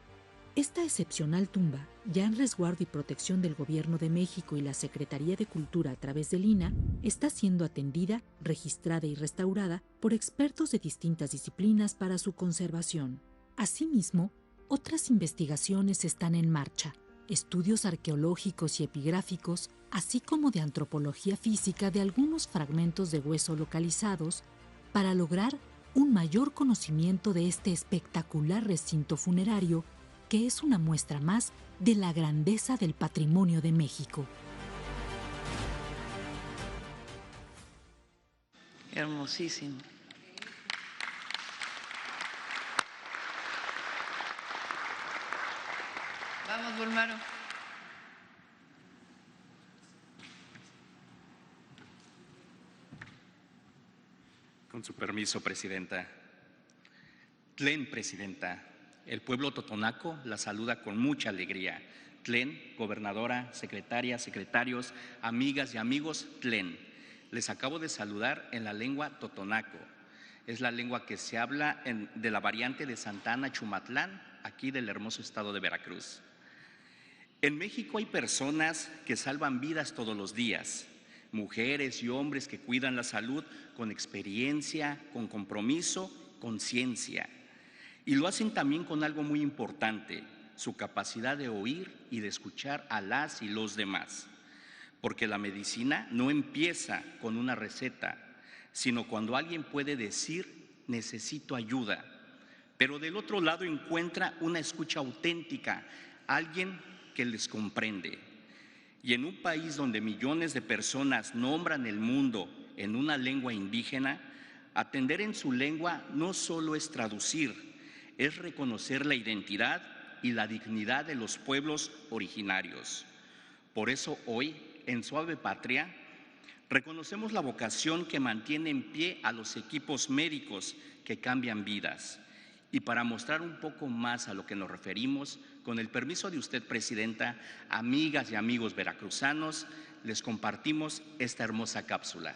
Esta excepcional tumba, ya en resguardo y protección del Gobierno de México y la Secretaría de Cultura a través del INAH, está siendo atendida, registrada y restaurada por expertos de distintas disciplinas para su conservación. Asimismo, otras investigaciones están en marcha, estudios arqueológicos y epigráficos, así como de antropología física de algunos fragmentos de hueso localizados, para lograr un mayor conocimiento de este espectacular recinto funerario, que es una muestra más de la grandeza del patrimonio de México.
Hermosísimo. Vamos, Bulmaro.
Con su permiso, Presidenta. Tlen, Presidenta. El pueblo totonaco la saluda con mucha alegría. Tlen, gobernadora, secretaria, secretarios, amigas y amigos, Tlen. Les acabo de saludar en la lengua totonaco. Es la lengua que se habla de la variante de Santa Ana, Chumatlán, aquí del hermoso estado de Veracruz. En México hay personas que salvan vidas todos los días, mujeres y hombres que cuidan la salud con experiencia, con compromiso, con ciencia. Y lo hacen también con algo muy importante, su capacidad de oír y de escuchar a las y los demás. Porque la medicina no empieza con una receta, sino cuando alguien puede decir, necesito ayuda. Pero del otro lado encuentra una escucha auténtica, alguien que les comprende. Y en un país donde millones de personas nombran el mundo en una lengua indígena, atender en su lengua no solo es traducir, es reconocer la identidad y la dignidad de los pueblos originarios. Por eso hoy, en Suave Patria, reconocemos la vocación que mantiene en pie a los equipos médicos que cambian vidas. Y para mostrar un poco más a lo que nos referimos, con el permiso de usted, Presidenta, amigas y amigos veracruzanos, les compartimos esta hermosa cápsula.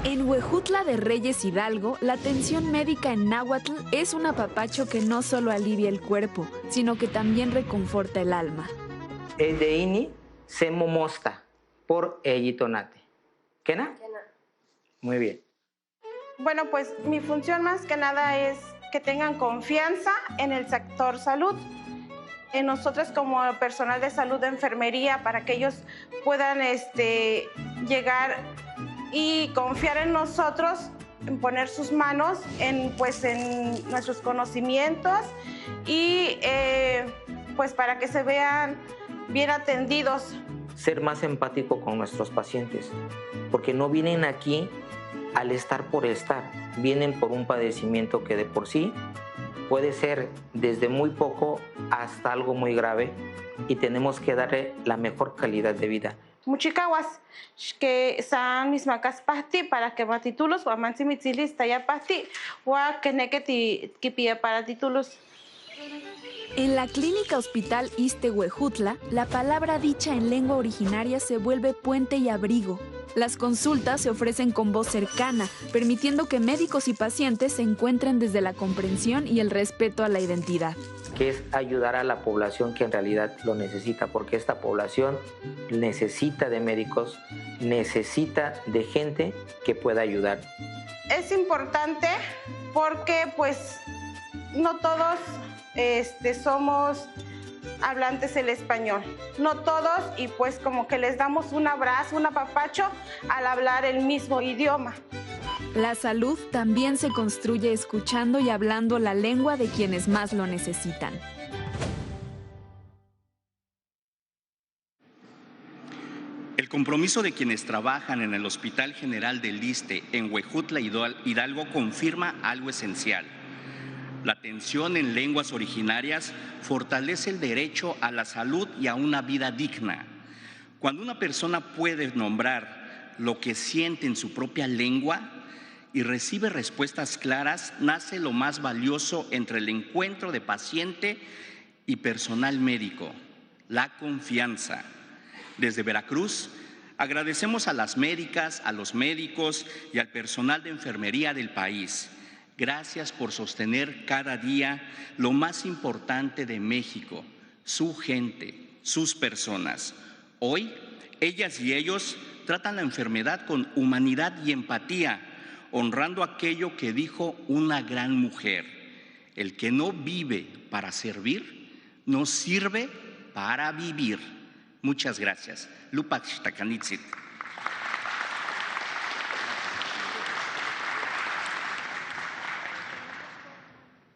En Huejutla de Reyes Hidalgo, la atención médica en náhuatl es un apapacho que no solo alivia el cuerpo, sino que también reconforta el alma.
Edeini se momosta por ellitonate. ¿Qué na? Muy bien.
Bueno, pues mi función más que nada es que tengan confianza en el sector salud, en nosotros como personal de salud de enfermería, para que ellos puedan llegar y confiar en nosotros, en poner sus manos en nuestros conocimientos y pues para que se vean bien atendidos.
Ser más empático con nuestros pacientes, porque no vienen aquí al estar por estar, vienen por un padecimiento que de por sí puede ser desde muy poco hasta algo muy grave y tenemos que darle la mejor calidad de vida.
Muchikawas que san mismacas pasti para que va títulos o amansi mitzilis taya pasti o que neketi kipia para títulos.
En la Clínica Hospital Iste Huejutla, la palabra dicha en lengua originaria se vuelve puente y abrigo. Las consultas se ofrecen con voz cercana, permitiendo que médicos y pacientes se encuentren desde la comprensión y el respeto a la identidad.
Que es ayudar a la población que en realidad lo necesita, porque esta población necesita de médicos, necesita de gente que pueda ayudar.
Es importante porque pues no todos somos hablantes el español, no todos, y pues como que les damos un abrazo, un apapacho al hablar el mismo idioma.
La salud también se construye escuchando y hablando la lengua de quienes más lo necesitan.
El compromiso de quienes trabajan en el Hospital General del Iste en Huejutla Hidalgo confirma algo esencial. La atención en lenguas originarias fortalece el derecho a la salud y a una vida digna. Cuando una persona puede nombrar lo que siente en su propia lengua y recibe respuestas claras, nace lo más valioso entre el encuentro de paciente y personal médico, la confianza. Desde Veracruz, agradecemos a las médicas, a los médicos y al personal de enfermería del país. Gracias por sostener cada día lo más importante de México, su gente, sus personas. Hoy, ellas y ellos tratan la enfermedad con humanidad y empatía, honrando aquello que dijo una gran mujer: el que no vive para servir, no sirve para vivir. Muchas gracias. Lupac Takanitzit.